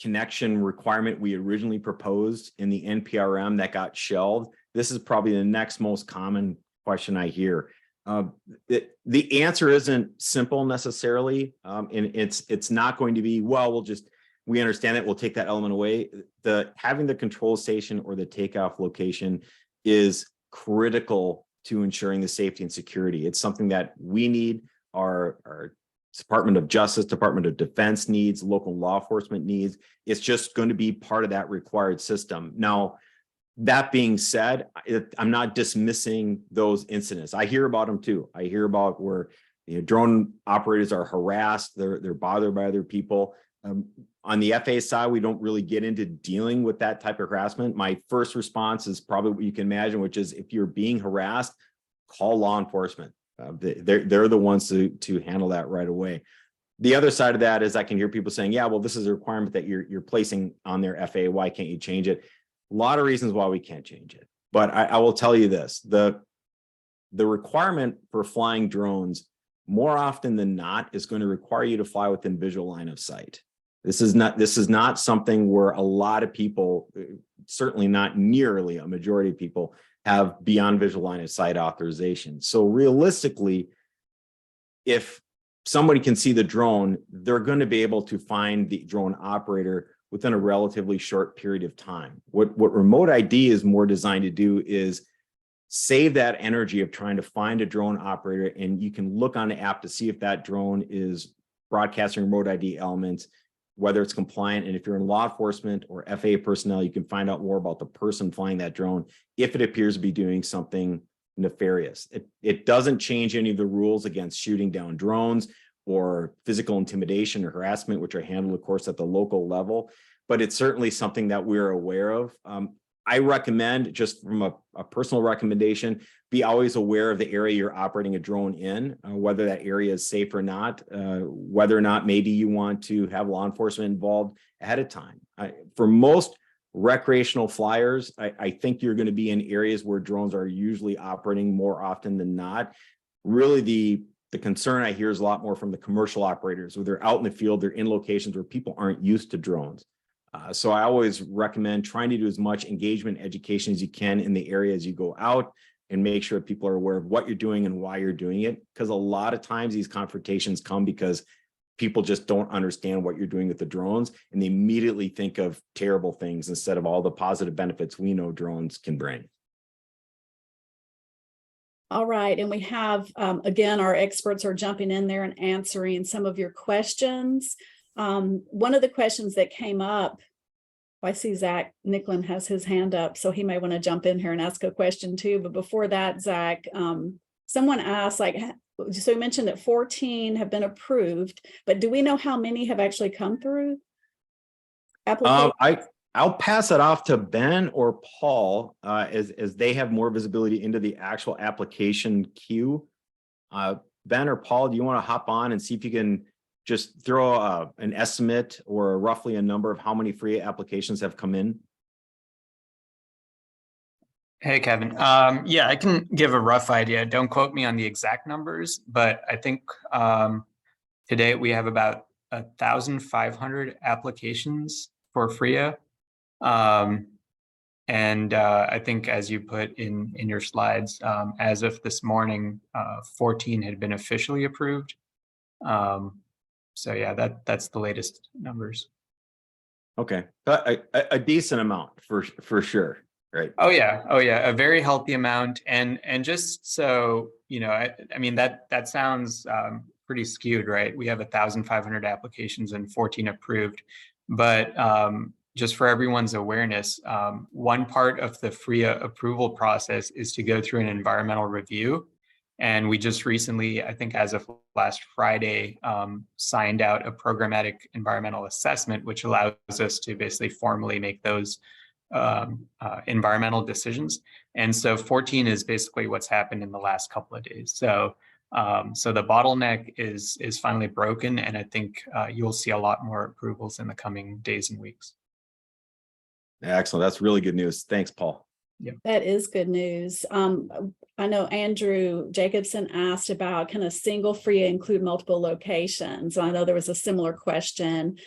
connection requirement we originally proposed in the NPRM that got shelved, this is probably the next most common question I hear. The answer isn't simple necessarily, and it's not going to be, well, we'll just we understand that we'll take that element away. Having the control station or the takeoff location is critical to ensuring the safety and security. It's something that we need, our Department of Justice, Department of Defense needs, local law enforcement needs. It's just going to be part of that required system. Now, that being said, I'm not dismissing those incidents. I hear about them too. I hear about where drone operators are harassed, they're bothered by other people. On the FAA side, we don't really get into dealing with that type of harassment. My first response is probably what you can imagine, which is if you're being harassed, call law enforcement. They're the ones to handle that right away. The other side of that is I can hear people saying, yeah, well, this is a requirement that you're placing on their FAA. Why can't you change it? A lot of reasons why we can't change it. But I will tell you this, the requirement for flying drones more often than not is going to require you to fly within visual line of sight. This is not something where a lot of people, certainly not nearly a majority of people, have beyond visual line of sight authorization. So realistically, if somebody can see the drone, they're going to be able to find the drone operator within a relatively short period of time. What remote ID is more designed to do is save that energy of trying to find a drone operator, and you can look on the app to see if that drone is broadcasting remote ID elements, whether it's compliant. And if you're in law enforcement or FAA personnel, you can find out more about the person flying that drone if it appears to be doing something nefarious. It doesn't change any of the rules against shooting down drones or physical intimidation or harassment, which are handled, of course, at the local level, but it's certainly something that we're aware of. I recommend, just from a personal recommendation, be always aware of the area you're operating a drone in, whether that area is safe or not, whether or not maybe you want to have law enforcement involved ahead of time. For most recreational flyers, I think you're going to be in areas where drones are usually operating more often than not. Really, the concern I hear is a lot more from the commercial operators, where they're out in the field, they're in locations where people aren't used to drones. So I always recommend trying to do as much engagement education as you can in the area as you go out, and make sure people are aware of what you're doing and why you're doing it. Because a lot of times these confrontations come because people just don't understand what you're doing with the drones, and they immediately think of terrible things instead of all the positive benefits we know drones can bring. All right, and we have, again, our experts are jumping in there and answering some of your questions. One of the questions that came up, I see Zach Nicklin has his hand up, so he may want to jump in here and ask a question too. But before that, Zach, someone asked, so you mentioned that 14 have been approved, but do we know how many have actually come through? I'll pass it off to Ben or Paul as they have more visibility into the actual application queue. Ben or Paul, do you want to hop on and see if you can just throw an estimate or roughly a number of how many free applications have come in? Hey, Kevin. Yeah, I can give a rough idea. Don't quote me on the exact numbers, but I think today we have about 1,500 applications for FRIA. And I think, as you put in your slides, as of this morning, 14 had been officially approved. So yeah, that's the latest numbers. Okay, a decent amount for sure, right? Oh yeah, a very healthy amount, and just so you know, I mean that sounds pretty skewed, right? We have 1,500 applications and 14 approved, but just for everyone's awareness, one part of the FRIA approval process is to go through an environmental review. And we just recently, I think as of last Friday, signed out a programmatic environmental assessment, which allows us to basically formally make those environmental decisions. And so 14 is basically what's happened in the last couple of days. So the bottleneck is finally broken, and I think you'll see a lot more approvals in the coming days and weeks. Excellent. That's really good news. Thanks, Paul. Yeah, that is good news. I know Andrew Jacobson asked about, can a single FRIA include multiple locations? I know there was a similar question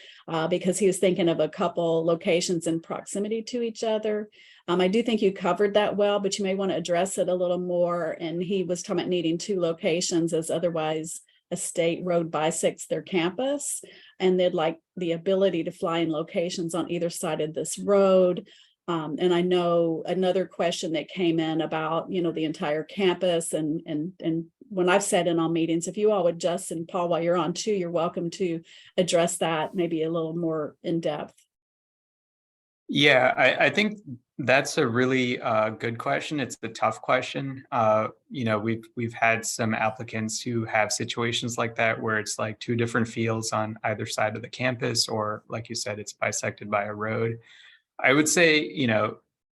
because he was thinking of a couple locations in proximity to each other. I do think you covered that well, but you may want to address it a little more. And he was talking about needing 2 locations, as otherwise a state road bisects their campus, and they'd like the ability to fly in locations on either side of this road. And I know another question that came in about, the entire campus, and when I've sat in on meetings, if you all would, Justin, Paul, while you're on too, you're welcome to address that maybe a little more in depth. Yeah, I think that's a really good question. It's a tough question. We've had some applicants who have situations like that where it's like two different fields on either side of the campus, or like you said, it's bisected by a road. I would say,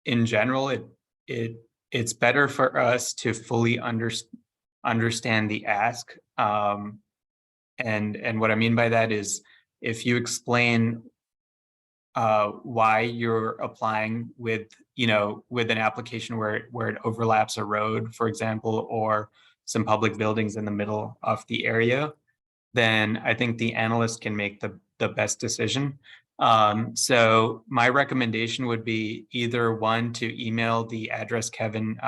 in general, it's better for us to fully understand the ask. And what I mean by that is, if you explain why you're applying with an application where it overlaps a road, for example, or some public buildings in the middle of the area, then I think the analyst can make the best decision. So my recommendation would be either one, to email the address Kevin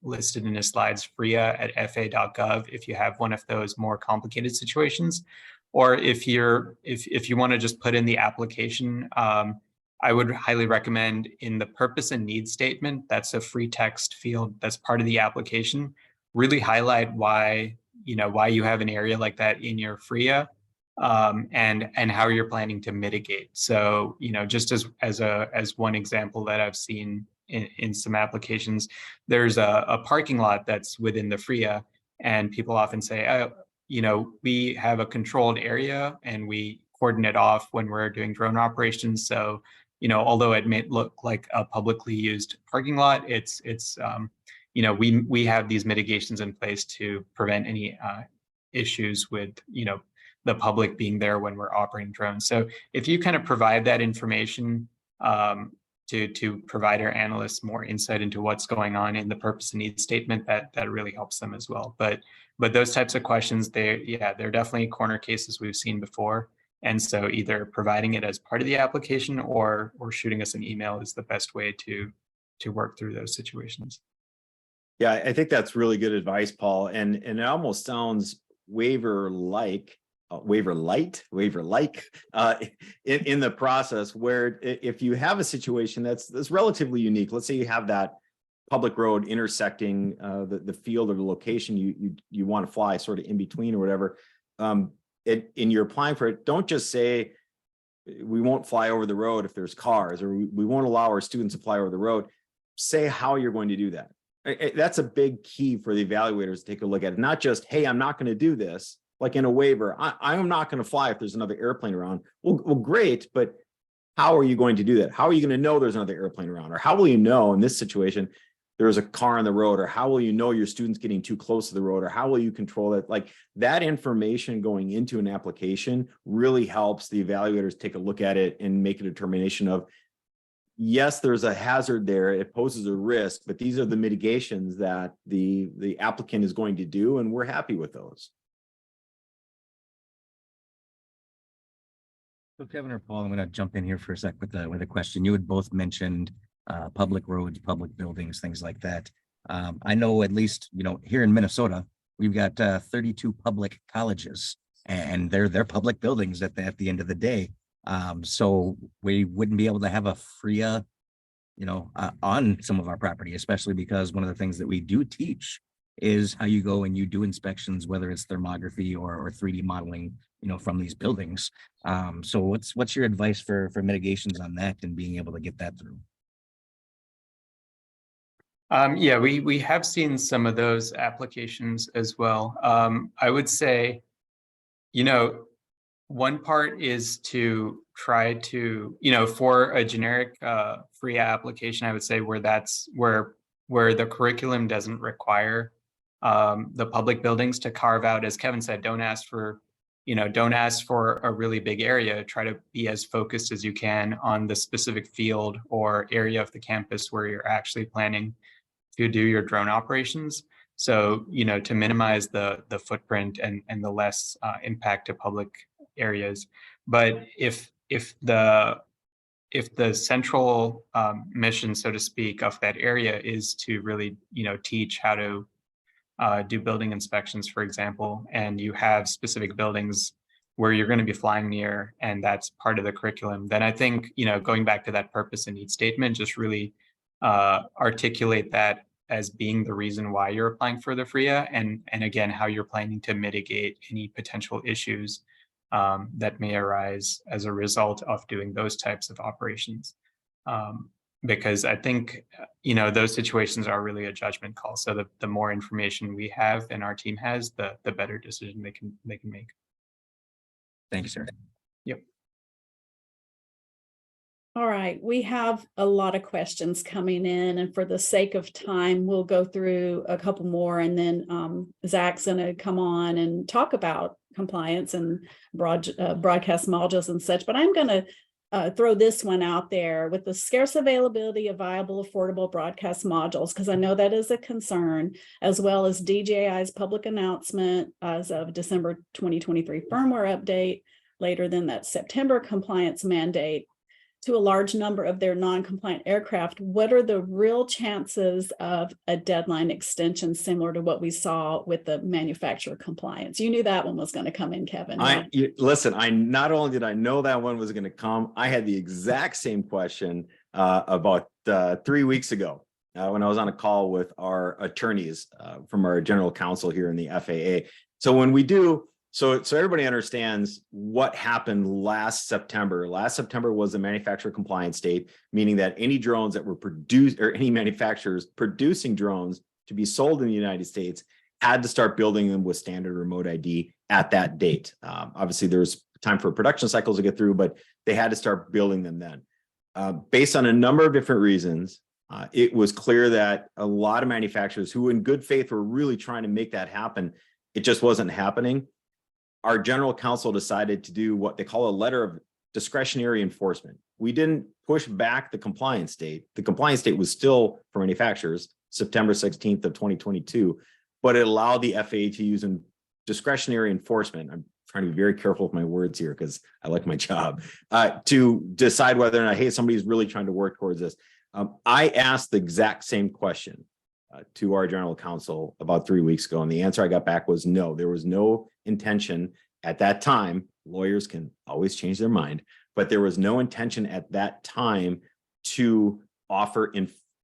listed in his slides, fria@fa.gov, if you have one of those more complicated situations. Or if you want to just put in the application, I would highly recommend in the purpose and needs statement, that's a free text field that's part of the application, really highlight why you have an area like that in your FRIA, and how you're planning to mitigate. So, just as one example that I've seen in some applications, there's a parking lot that's within the FRIA, and people often say, oh, we have a controlled area and we cordon it off when we're doing drone operations. So, although it may look like a publicly used parking lot, we have these mitigations in place to prevent any issues with, the public being there when we're operating drones. So if you kind of provide that information to provide our analysts more insight into what's going on in the purpose and needs statement, that really helps them as well. But those types of questions, they're definitely corner cases we've seen before. And so either providing it as part of the application or shooting us an email is the best way to work through those situations. Yeah, I think that's really good advice, Paul. And it almost sounds waiver-like in the process, where if you have a situation that's relatively unique, let's say you have that public road intersecting the field or the location you want to fly sort of in between or whatever, and you're applying for it, don't just say we won't fly over the road if there's cars, or we won't allow our students to fly over the road. Say how you're going to do that. That's a big key for the evaluators to take a look at it. Not just, hey, I'm not going to do this. Like in a waiver, I am not going to fly if there's another airplane around. Well, great, but how are you going to do that? How are you going to know there's another airplane around? Or how will you know in this situation there's a car on the road? Or how will you know your student's getting too close to the road? Or how will you control it? Like, that information going into an application really helps the evaluators take a look at it and make a determination of, yes, there's a hazard there, it poses a risk, but these are the mitigations that the applicant is going to do, and we're happy with those. So Kevin or Paul, I'm going to jump in here for a sec with a question. You had both mentioned public roads, public buildings, things like that. I know, at least, here in Minnesota, we've got 32 public colleges, and they're public buildings at the end of the day. So we wouldn't be able to have a FRIA, on some of our property, especially because one of the things that we do teach is how you go and you do inspections, whether it's thermography or 3D modeling, from these buildings. So what's your advice for mitigations on that and being able to get that through? Yeah, we have seen some of those applications as well. I would say, one part is to try to, for a generic FRIA application, I would say where the curriculum doesn't require the public buildings to carve out, as Kevin said, don't ask for a really big area. Try to be as focused as you can on the specific field or area of the campus where you're actually planning to do your drone operations. So, to minimize the footprint and the less impact to public areas. But if the central mission, so to speak, of that area is to really, teach how to do building inspections, for example, and you have specific buildings where you're going to be flying near, and that's part of the curriculum, then I think, going back to that purpose and need statement, just really articulate that as being the reason why you're applying for the FRIA, and again, how you're planning to mitigate any potential issues that may arise as a result of doing those types of operations. Because I think, those situations are really a judgment call. So the more information we have and our team has, the better decision they can make. Thank you, sir. Yep. All right, we have a lot of questions coming in, and for the sake of time, we'll go through a couple more, and then Zach's going to come on and talk about compliance and broadcast modules and such. But I'm going to throw this one out there with the scarce availability of viable, affordable broadcast modules, because I know that is a concern, as well as DJI's public announcement as of December 2023 firmware update, later than that September compliance mandate to a large number of their non-compliant aircraft. What are the real chances of a deadline extension similar to what we saw with the manufacturer compliance? You knew that one was going to come in, Kevin. Right? Listen, not only did I know that one was going to come, I had the exact same question about 3 weeks ago when I was on a call with our attorneys from our general counsel here in the FAA. So when we do, so everybody understands what happened last September. Last September was the manufacturer compliance date, meaning that any drones that were produced, or any manufacturers producing drones to be sold in the United States, had to start building them with standard remote ID at that date. Obviously, there's time for production cycles to get through, but they had to start building them then. Based on a number of different reasons, it was clear that a lot of manufacturers who in good faith were really trying to make that happen, it just wasn't happening. Our general counsel decided to do what they call a letter of discretionary enforcement. We didn't push back the compliance date. The compliance date was still, for manufacturers, September 16th of 2022, but it allowed the FAA to use discretionary enforcement. I'm trying to be very careful with my words here because I like my job, to decide whether or not, hey, somebody's really trying to work towards this. I asked the exact same question to our general counsel about 3 weeks ago, and the answer I got back was no. There was no intention at that time. Lawyers can always change their mind, but there was no intention at that time to offer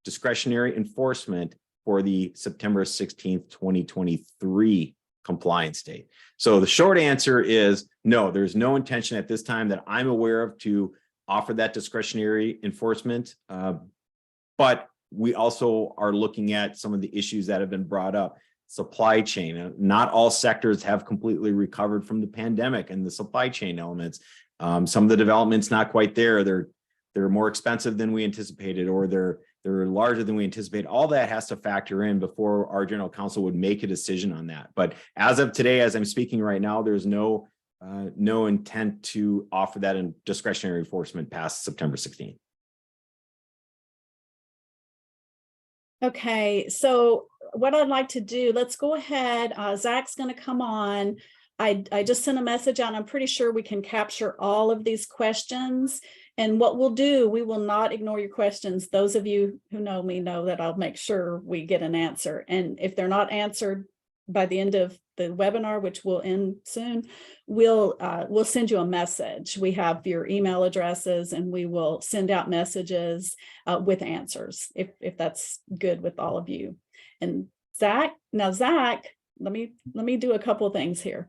discretionary enforcement for the September 16th, 2023 compliance date. So the short answer is no, there's no intention at this time that I'm aware of to offer that discretionary enforcement. But we also are looking at some of the issues that have been brought up. Supply chain. Not all sectors have completely recovered from the pandemic and the supply chain elements. Some of the development's not quite there. They're more expensive than we anticipated, or they're larger than we anticipate. All that has to factor in before our general counsel would make a decision on that. But as of today, as I'm speaking right now, there's no intent to offer that in discretionary enforcement past September 16th. Okay, so what I'd like to do, let's go ahead. Zach's going to come on. I just sent a message out. I'm pretty sure we can capture all of these questions. And what we'll do, we will not ignore your questions. Those of you who know me know that I'll make sure we get an answer. And if they're not answered by the end of the webinar, which will end soon, we'll send you a message. We have your email addresses, and we will send out messages with answers if that's good with all of you. And Zach, let me do a couple of things here.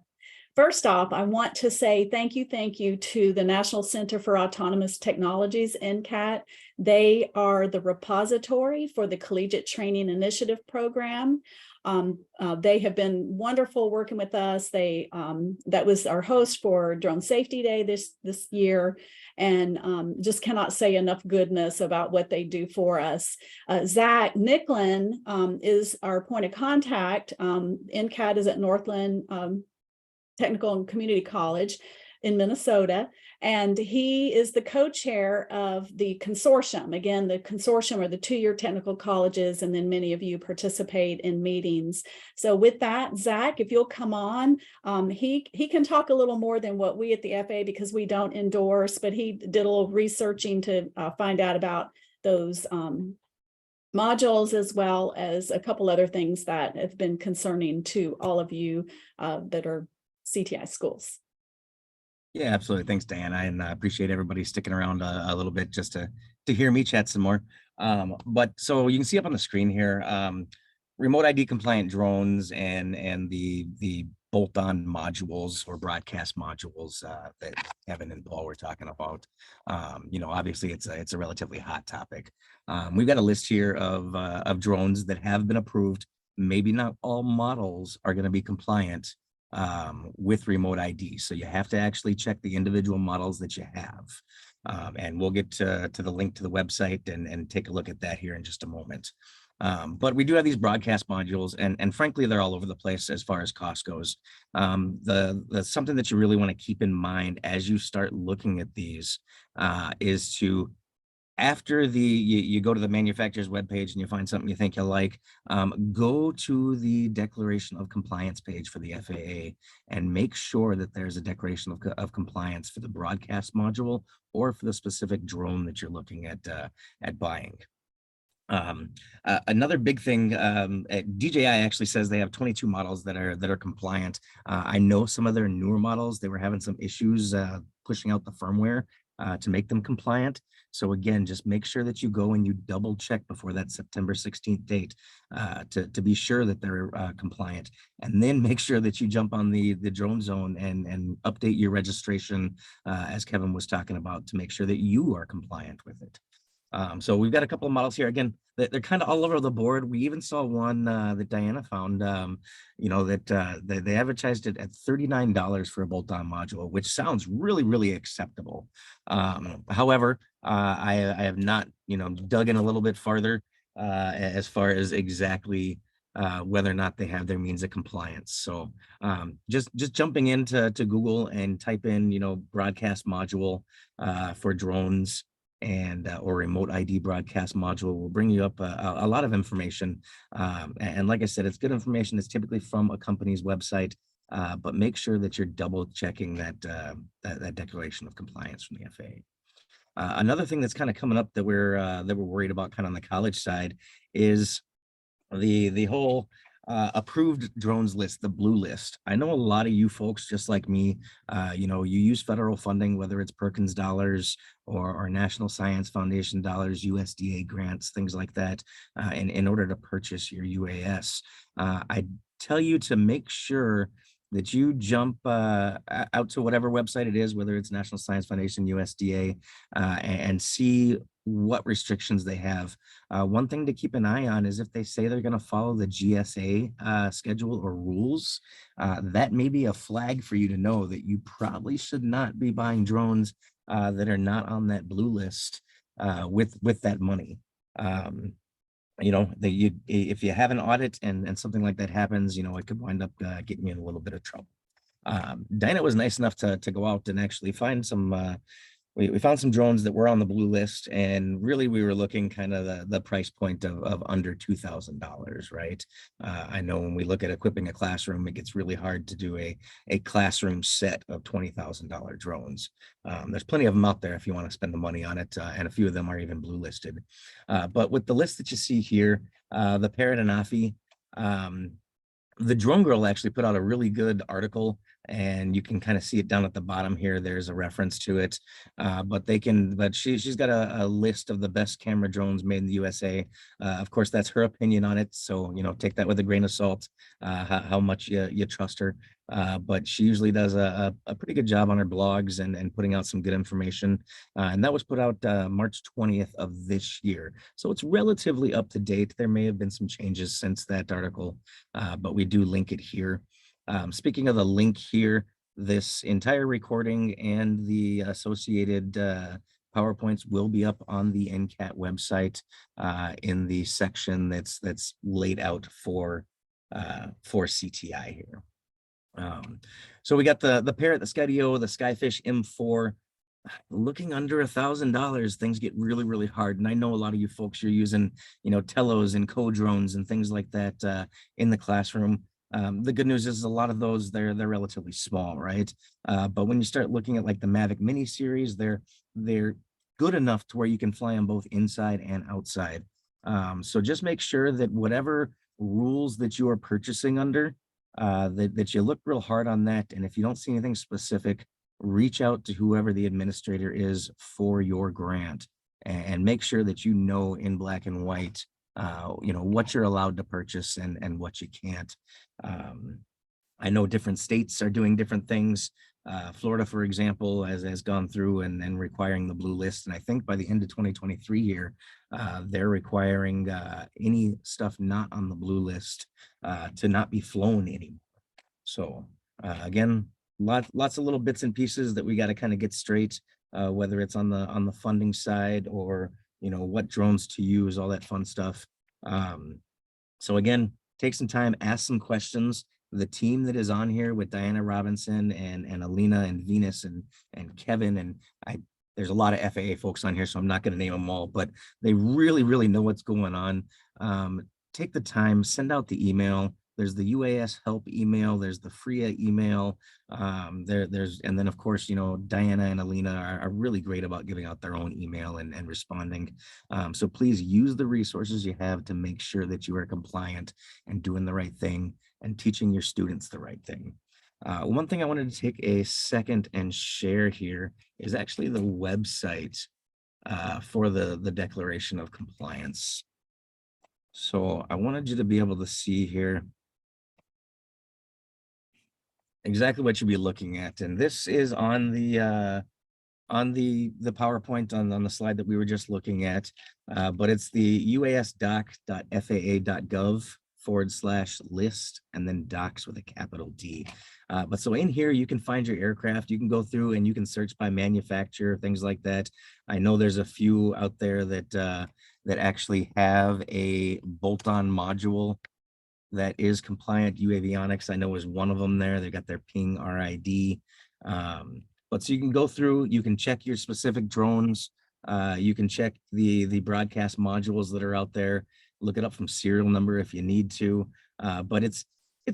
First off, I want to say thank you to the National Center for Autonomous Technologies, NCAT. They are the repository for the Collegiate Training Initiative Program. They have been wonderful working with us. That was our host for Drone Safety Day this year, and just cannot say enough goodness about what they do for us. Zach Nicklin is our point of contact. NCAT is at Northland Technical and Community College in Minnesota, and he is the co-chair of the consortium. Again, the consortium are the 2-year technical colleges, and then many of you participate in meetings. So with that, Zach, if you'll come on, he can talk a little more than what we at the FAA, because we don't endorse, but he did a little researching to find out about those modules, as well as a couple other things that have been concerning to all of you that are CTI schools. Yeah, absolutely. Thanks, Diana. And I appreciate everybody sticking around a little bit just to hear me chat some more. But so you can see up on the screen here, remote ID compliant drones and the bolt-on modules or broadcast modules that Kevin and Paul were talking about. Obviously it's a relatively hot topic. We've got a list here of drones that have been approved. Maybe not all models are going to be compliant with remote ID. So you have to actually check the individual models that you have. And we'll get to the link to the website and take a look at that here in just a moment. But we do have these broadcast modules, and frankly, they're all over the place as far as cost goes. The something that you really want to keep in mind as you start looking at these is to, after you go to the manufacturer's webpage and you find something you think you like, go to the declaration of compliance page for the FAA and make sure that there's a declaration of compliance for the broadcast module or for the specific drone that you're looking at buying. Another big thing, DJI actually says they have 22 models that are compliant. I know some of their newer models, they were having some issues pushing out the firmware to make them compliant. So again, just make sure that you go and you double check before that September 16th date to be sure that they're compliant, and then make sure that you jump on the drone zone and update your registration as Kevin was talking about, to make sure that you are compliant with it. So we've got a couple of models here. Again, they're kind of all over the board. We even saw one that Diana found, that they advertised it at $39 for a bolt-on module, which sounds really, really acceptable. However, I have not, dug in a little bit farther as far as exactly whether or not they have their means of compliance. So just jumping into Google and type in, broadcast module for drones and or remote ID broadcast module will bring you up a lot of information. And like I said, it's good information. It's typically from a company's website, but make sure that you're double checking that declaration of compliance from the FAA. Another thing that's kind of coming up that we're worried about kind of on the college side is the whole approved drones list, the blue list. I know a lot of you folks, just like me, you use federal funding, whether it's Perkins dollars or National Science Foundation dollars, USDA grants, things like that, in order to purchase your UAS. I tell you to make sure that you jump out to whatever website it is, whether it's National Science Foundation, USDA, and see what restrictions they have. One thing to keep an eye on is if they say they're going to follow the GSA schedule or rules, that may be a flag for you to know that you probably should not be buying drones that are not on that blue list with that money. If you have an audit and something like that happens, it could wind up getting you in a little bit of trouble. Dinah was nice enough to go out and actually find some we found some drones that were on the blue list, and really we were looking kind of the price point of under $2,000, right? I know when we look at equipping a classroom, it gets really hard to do a classroom set of $20,000 drones. There's plenty of them out there if you want to spend the money on it, and a few of them are even blue listed. But with the list that you see here, the Parrot and Afi, the Drone Girl actually put out a really good article, and you can kind of see it down at the bottom here. There's a reference to it, but she's got a list of the best camera drones made in the USA. Of course, that's her opinion on it, so take that with a grain of salt, how much you trust her. But she usually does a pretty good job on her blogs and putting out some good information. And that was put out March 20th of this year. So it's relatively up to date. There may have been some changes since that article, but we do link it here. Speaking of the link here, this entire recording and the associated PowerPoints will be up on the NCAT website in the section that's laid out for CTI here. So we got the Parrot, the Skydio, the Skyfish M4. Looking under $1,000, things get really, really hard. And I know a lot of you folks, you're using, telos and co-drones and things like that in the classroom. The good news is a lot of those, they're relatively small, right? But when you start looking at like the Mavic Mini series, they're good enough to where you can fly them both inside and outside. So just make sure that whatever rules that you are purchasing under, that you look real hard on that. And if you don't see anything specific, reach out to whoever the administrator is for your grant and make sure that you know in black and white, what you're allowed to purchase and what you can't. I know different states are doing different things. Florida, for example, has gone through and requiring the blue list. And I think by the end of 2023 here, they're requiring any stuff not on the blue list to not be flown anymore. So again, lots of little bits and pieces that we got to kind of get straight, whether it's on the funding side or what drones to use, all that fun stuff. So again, take some time, ask some questions. The team that is on here with Diana Robinson and Alina and Venus and Kevin and there's a lot of FAA folks on here, so I'm not going to name them all, but they really know what's going on. Take the time, send out the email. There's the UAS help email. There's the FRIA email. And then of course, Diana and Alina are really great about giving out their own email and responding. So please use the resources you have to make sure that you are compliant and doing the right thing and teaching your students the right thing. One thing I wanted to take a second and share here is actually the website for the Declaration of Compliance. So I wanted you to be able to see here exactly what you'll be looking at. And this is on the PowerPoint on the slide that we were just looking at, but it's the uasdoc.faa.gov/list and then docs with a capital D. But so in here, you can find your aircraft. You can go through and you can search by manufacturer, things like that. I know there's a few out there that actually have a bolt-on module that is compliant. UAvionics, I know, is one of them there. They got their ping RID. But so you can go through, you can check your specific drones. You can check the broadcast modules that are out there, look it up from serial number if you need to. But it's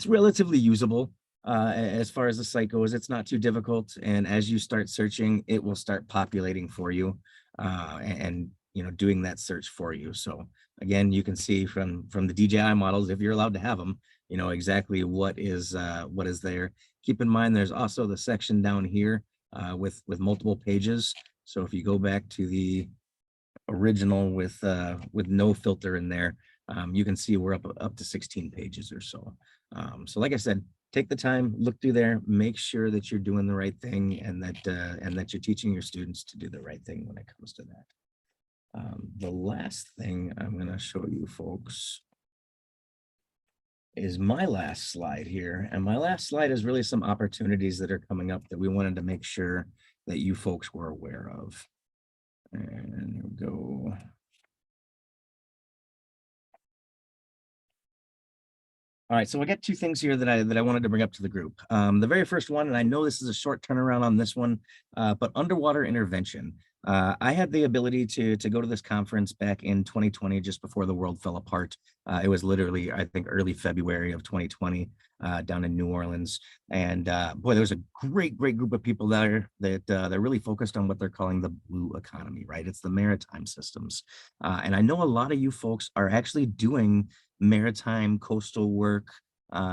relatively usable. As far as the site goes, it's not too difficult. And as you start searching, it will start populating for you and doing that search for you. So again, you can see from the DJI models, if you're allowed to have them, exactly what is there. Keep in mind, there's also the section down here with multiple pages. So if you go back to the original with no filter in there, you can see we're up to 16 pages or so. So like I said, take the time, look through there, make sure that you're doing the right thing and that you're teaching your students to do the right thing when it comes to that. The last thing I'm going to show you folks is my last slide here. And my last slide is really some opportunities that are coming up that we wanted to make sure that you folks were aware of. And here we go. All right, so I got two things here that I wanted to bring up to the group. The very first one, and I know this is a short turnaround on this one, but underwater intervention. I had the ability to go to this conference back in 2020, just before the world fell apart. It was literally, I think, early February of 2020 down in New Orleans. And boy, there was a great group of people there that they're really focused on what they're calling the blue economy, right? It's the maritime systems. And I know a lot of you folks are actually doing maritime coastal work,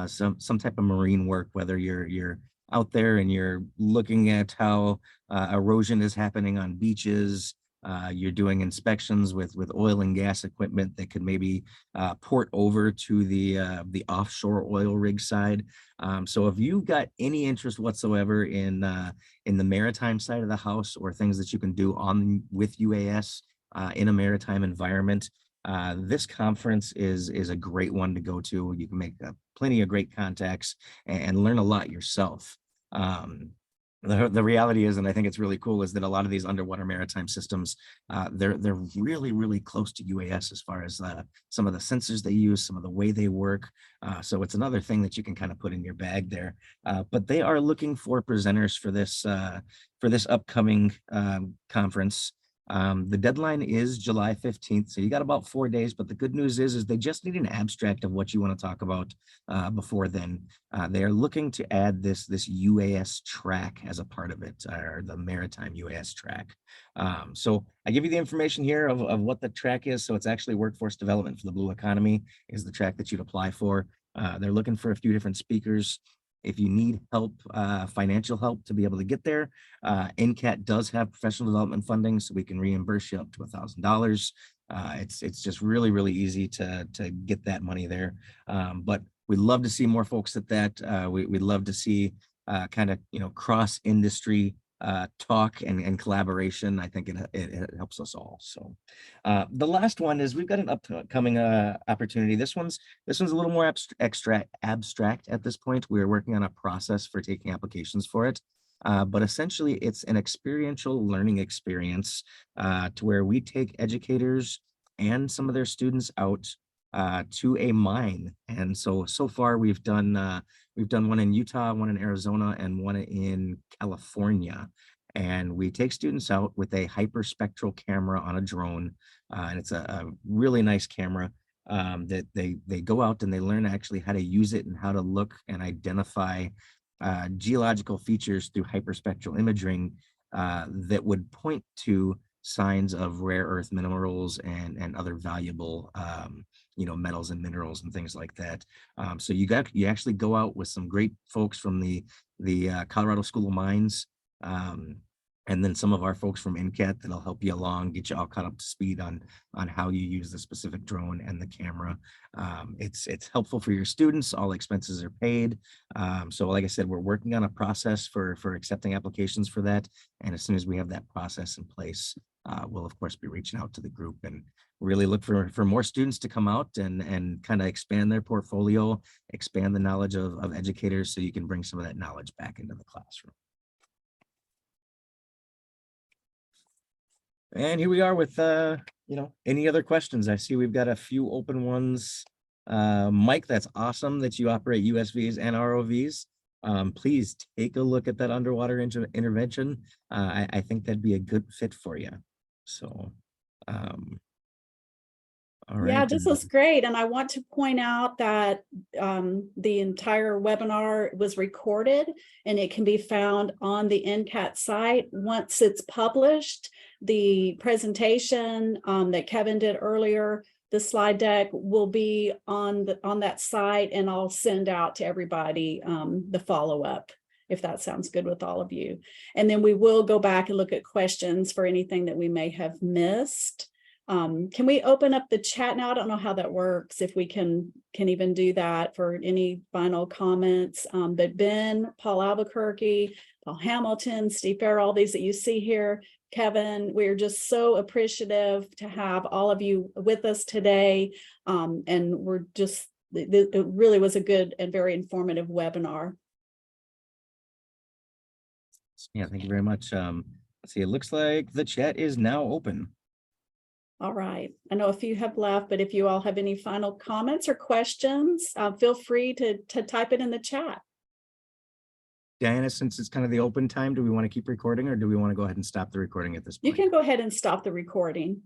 some type of marine work, whether you're out there and you're looking at how erosion is happening on beaches, you're doing inspections with oil and gas equipment that could maybe port over to the offshore oil rig side. So if you've got any interest whatsoever in the maritime side of the house or things that you can do with UAS in a maritime environment, this conference is a great one to go to. You can make plenty of great contacts and learn a lot yourself. The reality is, and I think it's really cool, is that a lot of these underwater maritime systems, they're really close to UAS as far as some of the sensors they use, some of the way they work. So it's another thing that you can kind of put in your bag there. But they are looking for presenters for this upcoming conference. The deadline is July 15th, so you got about 4 days, but the good news is they just need an abstract of what you want to talk about before then. They are looking to add this UAS track as a part of it, or the Maritime UAS track. So I give you the information here of what the track is. So it's actually workforce development for the blue economy is the track that you'd apply for. They're looking for a few different speakers. If you need help, financial help to be able to get there, NCAT does have professional development funding, so we can reimburse you up to $1,000. It's just really, really easy to get that money there. But we'd love to see more folks at that. We'd love to see kind of, cross industry talk and collaboration. I think it helps us all. So the last one is we've got an upcoming opportunity. This one's a little more abstract at this point. We're working on a process for taking applications for it. But essentially it's an experiential learning experience to where we take educators and some of their students out to a mine. And so far we've done one in Utah, one in Arizona, and one in California. And we take students out with a hyperspectral camera on a drone. And it's a really nice camera that they go out and they learn actually how to use it and how to look and identify geological features through hyperspectral imaging that would point to signs of rare earth minerals and other valuable metals and minerals and things like that. So you actually go out with some great folks from the Colorado School of Mines, and then some of our folks from NCAT that'll help you along, get you all caught up to speed on how you use the specific drone and the camera. It's helpful for your students. All expenses are paid. So like I said, we're working on a process for accepting applications for that. And as soon as we have that process in place, we'll of course be reaching out to the group and really look for more students to come out and kind of expand their portfolio, expand the knowledge of educators so you can bring some of that knowledge back into the classroom. And here we are with, any other questions? I see we've got a few open ones. Mike, that's awesome that you operate USVs and ROVs. Please take a look at that underwater intervention. I think that'd be a good fit for you. So, all right. Yeah, this was great. And I want to point out that the entire webinar was recorded and it can be found on the NCAT site. Once it's published, the presentation that Kevin did earlier, the slide deck will be on that site, and I'll send out to everybody the follow-up, if that sounds good with all of you. And then we will go back and look at questions for anything that we may have missed. Can we open up the chat now? I don't know how that works, if we can even do that for any final comments. But Ben, Paul Albuquerque, Paul Hamilton, Steve Farrell, all these that you see here, Kevin, we're just so appreciative to have all of you with us today. And we're just, it really was a good and very informative webinar. Yeah, thank you very much. Let's see, it looks like the chat is now open. All right. I know a few have left, but if you all have any final comments or questions, feel free to type it in the chat. Diana, since it's kind of the open time, do we want to keep recording or do we want to go ahead and stop the recording at this point? You can go ahead and stop the recording.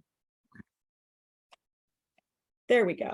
There we go.